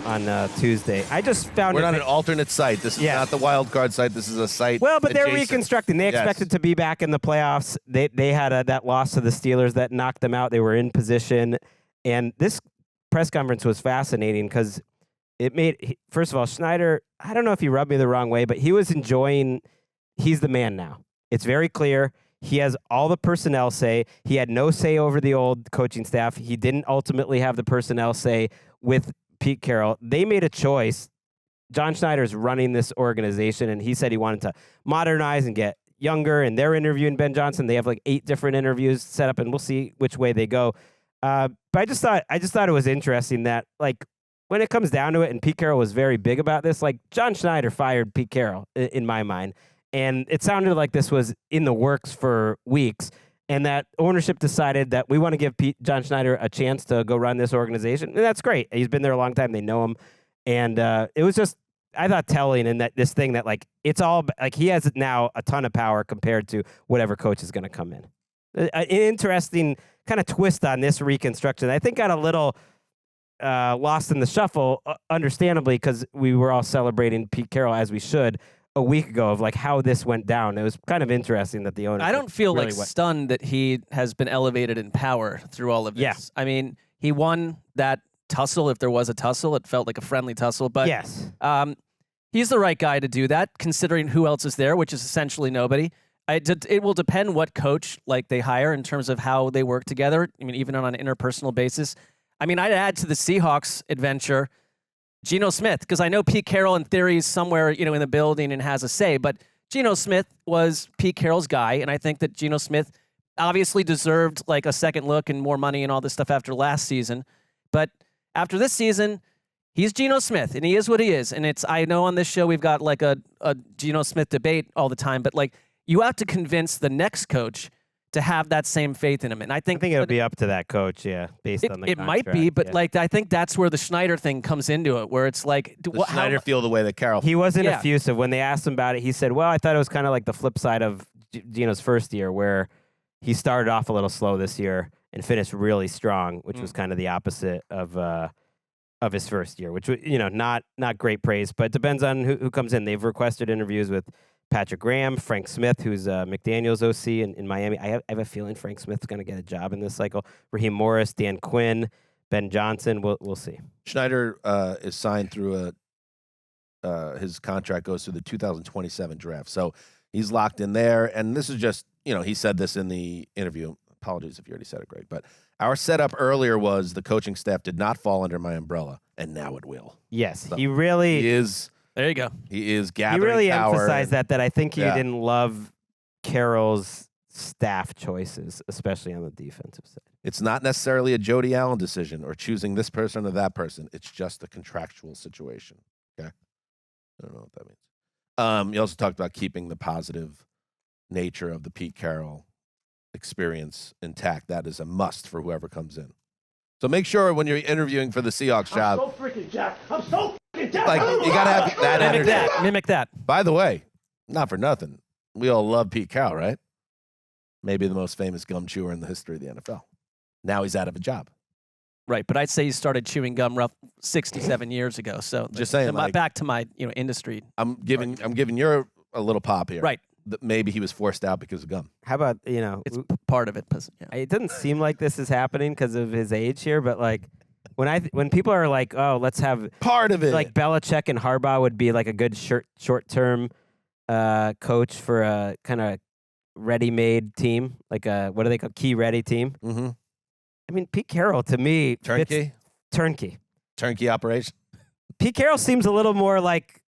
Speaker 5: on Tuesday. I just found
Speaker 3: we're on an alternate site. This is not the wild card site. This is a site.
Speaker 5: Well, but they're reconstructing. They expected to be back in the playoffs. They had that loss to the Steelers that knocked them out. They were in position, And this press conference was fascinating because it made, first of all, Schneider, I don't know if he rubbed me the wrong way, but he was enjoying, he's the man now. It's very clear. He has all the personnel say. He had no say over the old coaching staff. He didn't ultimately have the personnel say with Pete Carroll. They made a choice. John Schneider's running this organization, and he said he wanted to modernize and get younger, and they're interviewing Ben Johnson. They have like 8 different interviews set up, and we'll see which way they go. But I just thought it was interesting that, like, when it comes down to it, and Pete Carroll was very big about this, like, John Schneider fired Pete Carroll in my mind. And it sounded like this was in the works for weeks, and that ownership decided that we want to give John Schneider a chance to go run this organization. And that's great. He's been there a long time. They know him. And it was just, I thought, telling in that this thing that, like, it's all, like, he has now a ton of power compared to whatever coach is going to come in. An interesting kind of twist on this reconstruction. I think got a little lost in the shuffle, understandably, because we were all celebrating Pete Carroll, as we should, a week ago, of like how this went down. It was kind of interesting that the owner.
Speaker 4: I don't feel really stunned that he has been elevated in power through all of this.
Speaker 5: Yeah.
Speaker 4: I mean, he won that tussle. If there was a tussle, it felt like a friendly tussle. But
Speaker 5: yes,
Speaker 4: he's the right guy to do that, considering who else is there, which is essentially nobody. It will depend what coach like they hire in terms of how they work together. I mean, even on an interpersonal basis. I mean, I'd add to the Seahawks adventure Geno Smith, because I know Pete Carroll in theory is somewhere, in the building and has a say, but Geno Smith was Pete Carroll's guy, and I think that Geno Smith obviously deserved like a second look and more money and all this stuff after last season. But after this season, he's Geno Smith, and he is what he is. And I know on this show we've got like a Geno Smith debate all the time, but like you have to convince the next coach to have that same faith in him. And I think
Speaker 5: it'll be up to that coach, based on the
Speaker 4: it
Speaker 5: contract.
Speaker 4: might be, but like I think that's where the Schneider thing comes into it, where it's like,
Speaker 3: Does Schneider feel the way that Carroll?
Speaker 5: He wasn't effusive when they asked him about it. He said, "Well, I thought it was kind of like the flip side of Geno's first year, where he started off a little slow this year and finished really strong, which was kind of the opposite of his first year, which not great praise, but it depends on who comes in. They've requested interviews with Patrick Graham, Frank Smith, who's McDaniel's OC in Miami. I have a feeling Frank Smith's going to get a job in this cycle. Raheem Morris, Dan Quinn, Ben Johnson. We'll see.
Speaker 3: Schneider is signed through his contract goes through the 2027 draft, so he's locked in there. And this is just, he said this in the interview. Apologies if you already said it, Greg. But our setup earlier was the coaching staff did not fall under my umbrella, and now it will.
Speaker 5: Yes,
Speaker 3: so
Speaker 5: he really
Speaker 3: is.
Speaker 4: There you go.
Speaker 3: He is gathering
Speaker 5: power. He really
Speaker 3: power
Speaker 5: emphasized that I think he didn't love Carroll's staff choices, especially on the defensive side.
Speaker 3: It's not necessarily a Jody Allen decision or choosing this person or that person. It's just a contractual situation. Okay? I don't know what that means. You also talked about keeping the positive nature of the Pete Carroll experience intact. That is a must for whoever comes in. So make sure when you're interviewing for the Seahawks job.
Speaker 2: I'm so freaking jacked. I'm so freaking jacked.
Speaker 3: Like, you got to have that energy.
Speaker 4: Mimic that.
Speaker 3: By the way, not for nothing, we all love Pete Carroll, right? Maybe the most famous gum chewer in the history of the NFL. Now he's out of a job.
Speaker 4: Right, but I'd say he started chewing gum 67 years ago. So
Speaker 3: just saying,
Speaker 4: back to my industry.
Speaker 3: I'm giving you a little pop here.
Speaker 4: Right.
Speaker 3: That maybe he was forced out because of gum.
Speaker 5: How about
Speaker 4: it's part of it.
Speaker 5: It doesn't seem like this is happening because of his age here, but like when people are like, oh, let's have
Speaker 3: part of it,
Speaker 5: like Belichick and Harbaugh would be like a good short-term coach for a kind of ready-made team, like a what do they call key ready team?
Speaker 3: Mm-hmm.
Speaker 5: I mean, Pete Carroll to me
Speaker 3: turnkey operation.
Speaker 5: Pete Carroll seems a little more like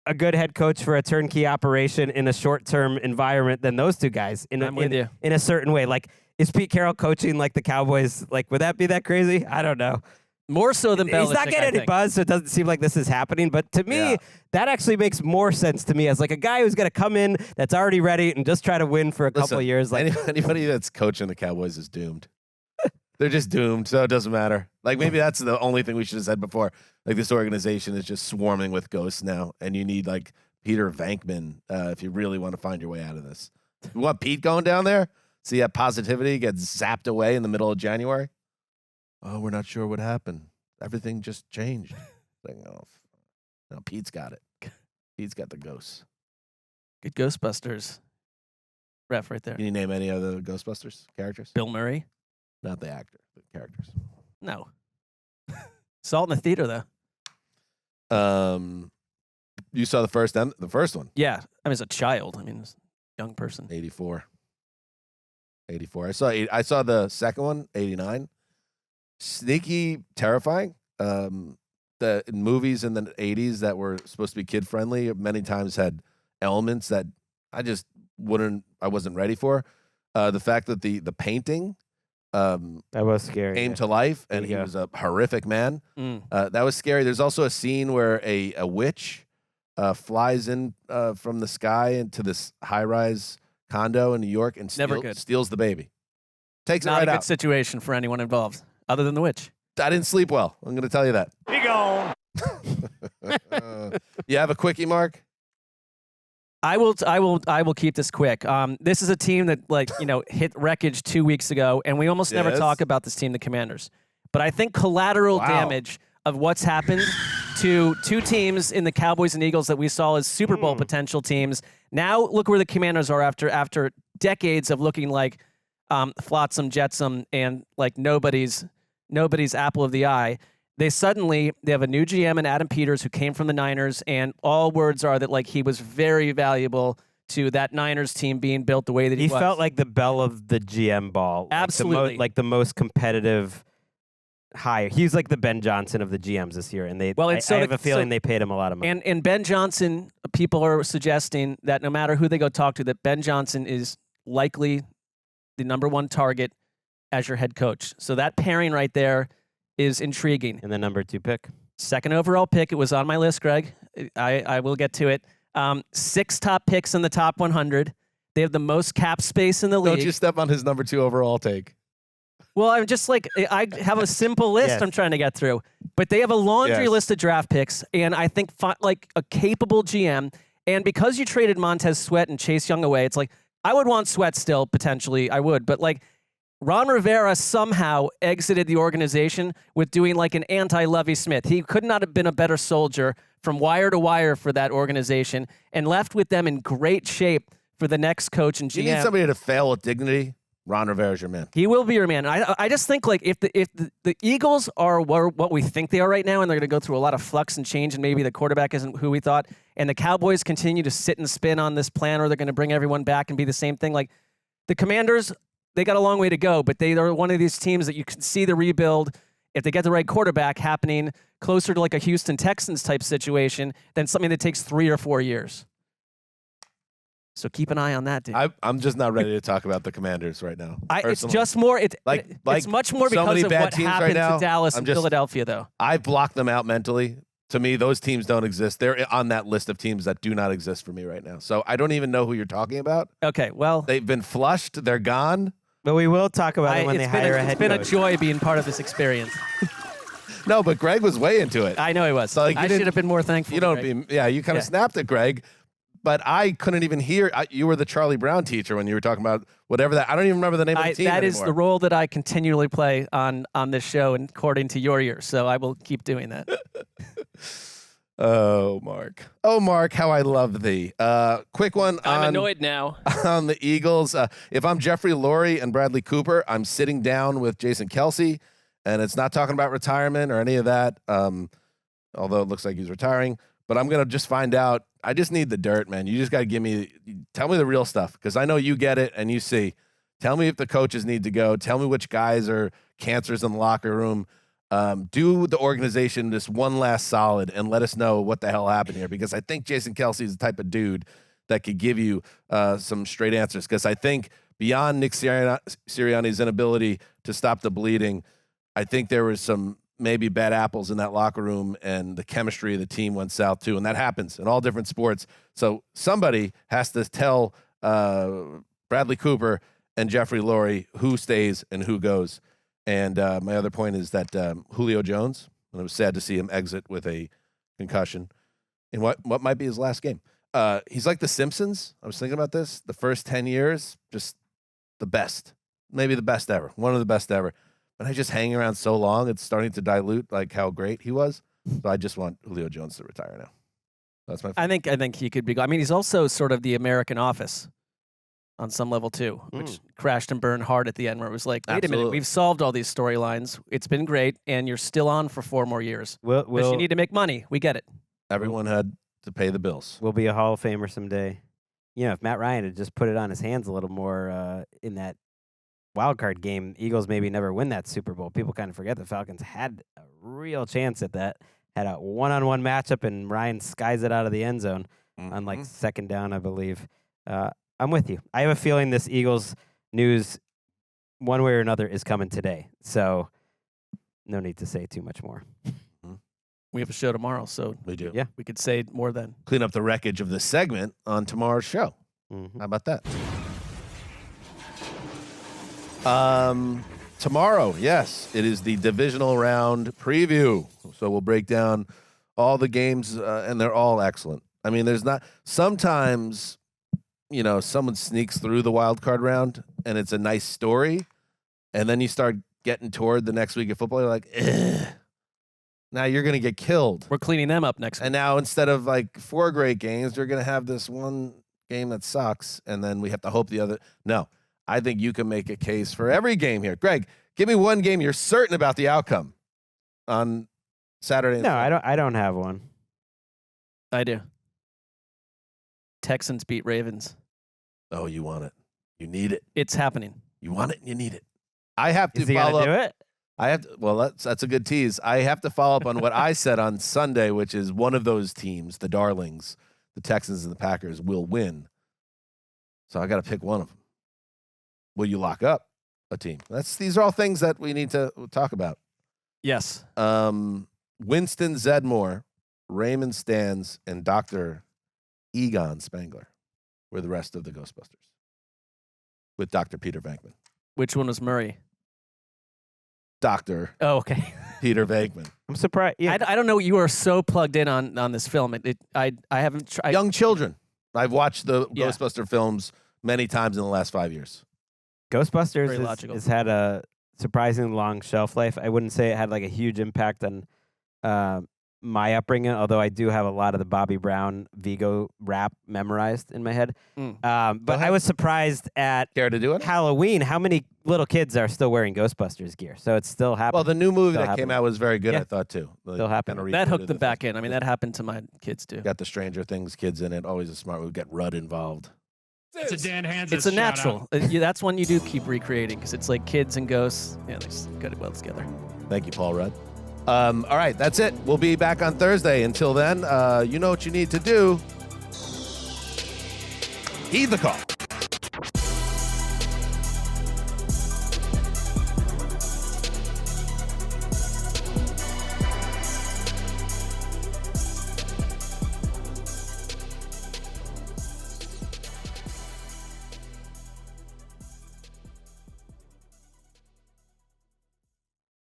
Speaker 5: a good head coach for a turnkey operation in a short-term environment than those two guys in a certain way. Like, is Pete Carroll coaching like the Cowboys? Like, would that be that crazy? I don't know.
Speaker 4: More so than Belichick.
Speaker 5: He's not getting any buzz, so it doesn't seem like this is happening. But to me, that actually makes more sense to me as like a guy who's going to come in that's already ready and just try to win for a couple of years. Like
Speaker 3: anybody that's coaching the Cowboys is doomed. They're just doomed, so it doesn't matter. Like, maybe that's the only thing we should have said before. Like, this organization is just swarming with ghosts now, and you need, like, Peter Venkman if you really want to find your way out of this. You want Pete going down there? See that positivity get zapped away in the middle of January? Oh, we're not sure what happened. Everything just changed. Like, oh, no, Pete's got it. Pete's got the ghosts.
Speaker 4: Good Ghostbusters ref right there.
Speaker 3: Can you name any other Ghostbusters characters?
Speaker 4: Bill Murray.
Speaker 3: Not the actor. characters.
Speaker 4: No. Salt in the theater,
Speaker 3: though. You saw the first one?
Speaker 4: Yeah. I mean, as a child. I mean, as a young person.
Speaker 3: 84. I saw the second one, 89. Sneaky, terrifying. The movies in the 80s that were supposed to be kid friendly many times had elements that I just wasn't ready for. The fact that the painting
Speaker 5: that was scary.
Speaker 3: Came to life, and he was a horrific man. That was scary. There's also a scene where a witch flies in from the sky into this high-rise condo in New York and steals the baby. Takes it right out.
Speaker 4: Not a good situation for anyone involved, other than the witch.
Speaker 3: I didn't sleep well. I'm going to tell you that.
Speaker 2: Be gone.
Speaker 3: You have a quickie, Mark?
Speaker 4: I will keep this quick. This is a team that hit wreckage 2 weeks ago, and we almost never talk about this team, the Commanders. But I think collateral damage of what's happened to two teams in the Cowboys and Eagles that we saw as Super Bowl potential teams. Now look where the Commanders are after decades of looking like flotsam jetsam and like nobody's apple of the eye. They have a new GM in Adam Peters who came from the Niners, and all words are that he was very valuable to that Niners team being built the way that he was.
Speaker 5: He felt like the belle of the GM ball.
Speaker 4: Absolutely.
Speaker 5: Like the most competitive hire. He's like the Ben Johnson of the GMs this year, and I have a feeling they paid him a lot of money.
Speaker 4: And Ben Johnson, people are suggesting that no matter who they go talk to, that Ben Johnson is likely the number one target as your head coach. So that pairing right there is intriguing.
Speaker 5: And the number 2 pick.
Speaker 4: Second overall pick. It was on my list, Greg. I will get to it. 6 top picks in the top 100. They have the most cap space in the league.
Speaker 3: Don't you step on his number 2 overall take.
Speaker 4: Well, I'm just I have a simple list I'm trying to get through. But they have a laundry list of draft picks, and I think a capable GM. And because you traded Montez Sweat and Chase Young away, it's I would want Sweat still, potentially. I would. But Ron Rivera somehow exited the organization with doing an anti-Lovie Smith. He could not have been a better soldier from wire to wire for that organization and left with them in great shape for the next coach and GM.
Speaker 3: You need somebody to fail with dignity. Ron Rivera's your man.
Speaker 4: He will be your man. I just think if the Eagles are what we think they are right now, and they're going to go through a lot of flux and change, and maybe the quarterback isn't who we thought, and the Cowboys continue to sit and spin on this plan, or they're going to bring everyone back and be the same thing. The Commanders, they got a long way to go, but they are one of these teams that you can see the rebuild, if they get the right quarterback, happening closer to a Houston Texans type situation than something that takes 3 or 4 years. So keep an eye on that, dude.
Speaker 3: I'm just not ready to talk about the Commanders right now.
Speaker 4: It's just more. It's much more because of what happened to Dallas and Philadelphia, though.
Speaker 3: I blocked them out mentally. To me, those teams don't exist. They're on that list of teams that do not exist for me right now. So I don't even know who you're talking about.
Speaker 4: Okay, well.
Speaker 3: They've been flushed. They're gone.
Speaker 5: But we will talk about it when they hire a head coach.
Speaker 4: It's been a joy being part of this experience.
Speaker 3: No, but Greg was way into it.
Speaker 4: I know he was. So I should have been more thankful.
Speaker 3: You you kind of snapped at Greg. But I couldn't even hear. You were the Charlie Brown teacher when you were talking about whatever that. I don't even remember the name of the team
Speaker 4: That
Speaker 3: anymore.
Speaker 4: is the role that I continually play on this show, and according to your ears. So I will keep doing that.
Speaker 3: Oh, Mark, how I love thee. Quick one.
Speaker 4: I'm annoyed now.
Speaker 3: On the Eagles. If I'm Jeffrey Lurie and Bradley Cooper, I'm sitting down with Jason Kelce, and it's not talking about retirement or any of that, although it looks like he's retiring. But I'm going to just find out. I just need the dirt, man. You just got to tell me the real stuff, because I know you get it and you see. Tell me if the coaches need to go. Tell me which guys are cancers in the locker room. Do the organization this one last solid and let us know what the hell happened here, because I think Jason Kelce is the type of dude that could give you some straight answers, because I think beyond Nick Sirianni's inability to stop the bleeding, I think there was some maybe bad apples in that locker room, and the chemistry of the team went south too. And that happens in all different sports. So somebody has to tell Bradley Cooper and Jeffrey Lurie who stays and who goes. And my other point is that Julio Jones, and it was sad to see him exit with a concussion in what might be his last game. He's like the Simpsons. I was thinking about this. The first 10 years, just the best, maybe the best ever, one of the best ever. But I just hang around so long, it's starting to dilute how great he was. So I just want Julio Jones to retire now. That's my.
Speaker 4: I think he could be. I mean, he's also sort of the American Office. on some level too, which crashed and burned hard at the end, where it was like, wait a minute,
Speaker 3: Absolutely.
Speaker 4: we've solved all these storylines. It's been great, and you're still on for 4 more years. Because you need to make money. We get it.
Speaker 3: Everyone had to pay the bills.
Speaker 5: We'll be a Hall of Famer someday. You know, if Matt Ryan had just put it on his hands a little more in that wild card game, Eagles maybe never win that Super Bowl. People kind of forget the Falcons had a real chance at that. Had a one-on-one matchup, and Ryan skies it out of the end zone on like second down, I believe. I'm with you. I have a feeling this Eagles news, one way or another, is coming today. So no need to say too much more.
Speaker 4: We have a show tomorrow, so
Speaker 3: We do.
Speaker 5: Yeah.
Speaker 4: we could say more then.
Speaker 3: Clean up the wreckage of this segment on tomorrow's show. How about that? Tomorrow, yes, it is the divisional round preview. So we'll break down all the games, and they're all excellent. I mean, there's not sometimes, you know, someone sneaks through the wild card round, and it's a nice story, and then you start getting toward the next week of football. You're like, ugh. Now you're going to get killed.
Speaker 4: We're cleaning them up next week.
Speaker 3: And now instead of like 4 great games, you're going to have this one game that sucks, and then we have to hope the other. No, I think you can make a case for every game here. Greg, give me one game you're certain about the outcome on Saturday.
Speaker 5: No, I don't have one.
Speaker 4: I do. Texans beat Ravens.
Speaker 3: Oh, you want it. You need it.
Speaker 4: It's happening.
Speaker 3: You want it and you need it. I have to
Speaker 5: Is he
Speaker 3: follow
Speaker 5: gonna
Speaker 3: up.
Speaker 5: do it?
Speaker 3: I have to, well, that's a good tease. I have to follow up on what I said on Sunday, which is one of those teams, the Darlings, the Texans and the Packers, will win. So I got to pick one of them. Will you lock up a team? These are all things that we need to talk about.
Speaker 4: Yes.
Speaker 3: Winston Zedmore, Raymond Stans, and Dr. Egon Spangler were the rest of the Ghostbusters with Dr. Peter Venkman.
Speaker 4: Which one was Murray?
Speaker 3: Dr.
Speaker 4: Oh, okay.
Speaker 3: Peter Venkman.
Speaker 5: I'm surprised. Yeah.
Speaker 4: I don't know. You are so plugged in on this film. I haven't tried.
Speaker 3: Young children. I've watched the
Speaker 4: Yeah.
Speaker 3: Ghostbuster films many times in the last 5 years.
Speaker 5: Ghostbusters
Speaker 4: Very logical.
Speaker 5: has had a surprisingly long shelf life. I wouldn't say it had like a huge impact on my upbringing, although I do have a lot of the Bobby Brown Vigo rap memorized in my head. But I was surprised at
Speaker 3: Care to do it?
Speaker 5: Halloween how many little kids are still wearing Ghostbusters gear. So it's still happening.
Speaker 3: Well, the new movie
Speaker 5: Still
Speaker 3: that came
Speaker 5: happening.
Speaker 3: out was very good,
Speaker 5: Yeah.
Speaker 3: I thought, too.
Speaker 5: Still happening.
Speaker 4: That hooked them back in. I mean, that happened to my kids too.
Speaker 3: Got the Stranger Things kids in it. Always a smart move. Get Rudd involved.
Speaker 2: It's a Dan Hanzus.
Speaker 4: It's a natural. That's one you do keep recreating because it's like kids and ghosts. Yeah, they just got it well together.
Speaker 3: Thank you, Paul Rudd. All right, that's it. We'll be back on Thursday. Until then, you know what you need to do. Heed the call.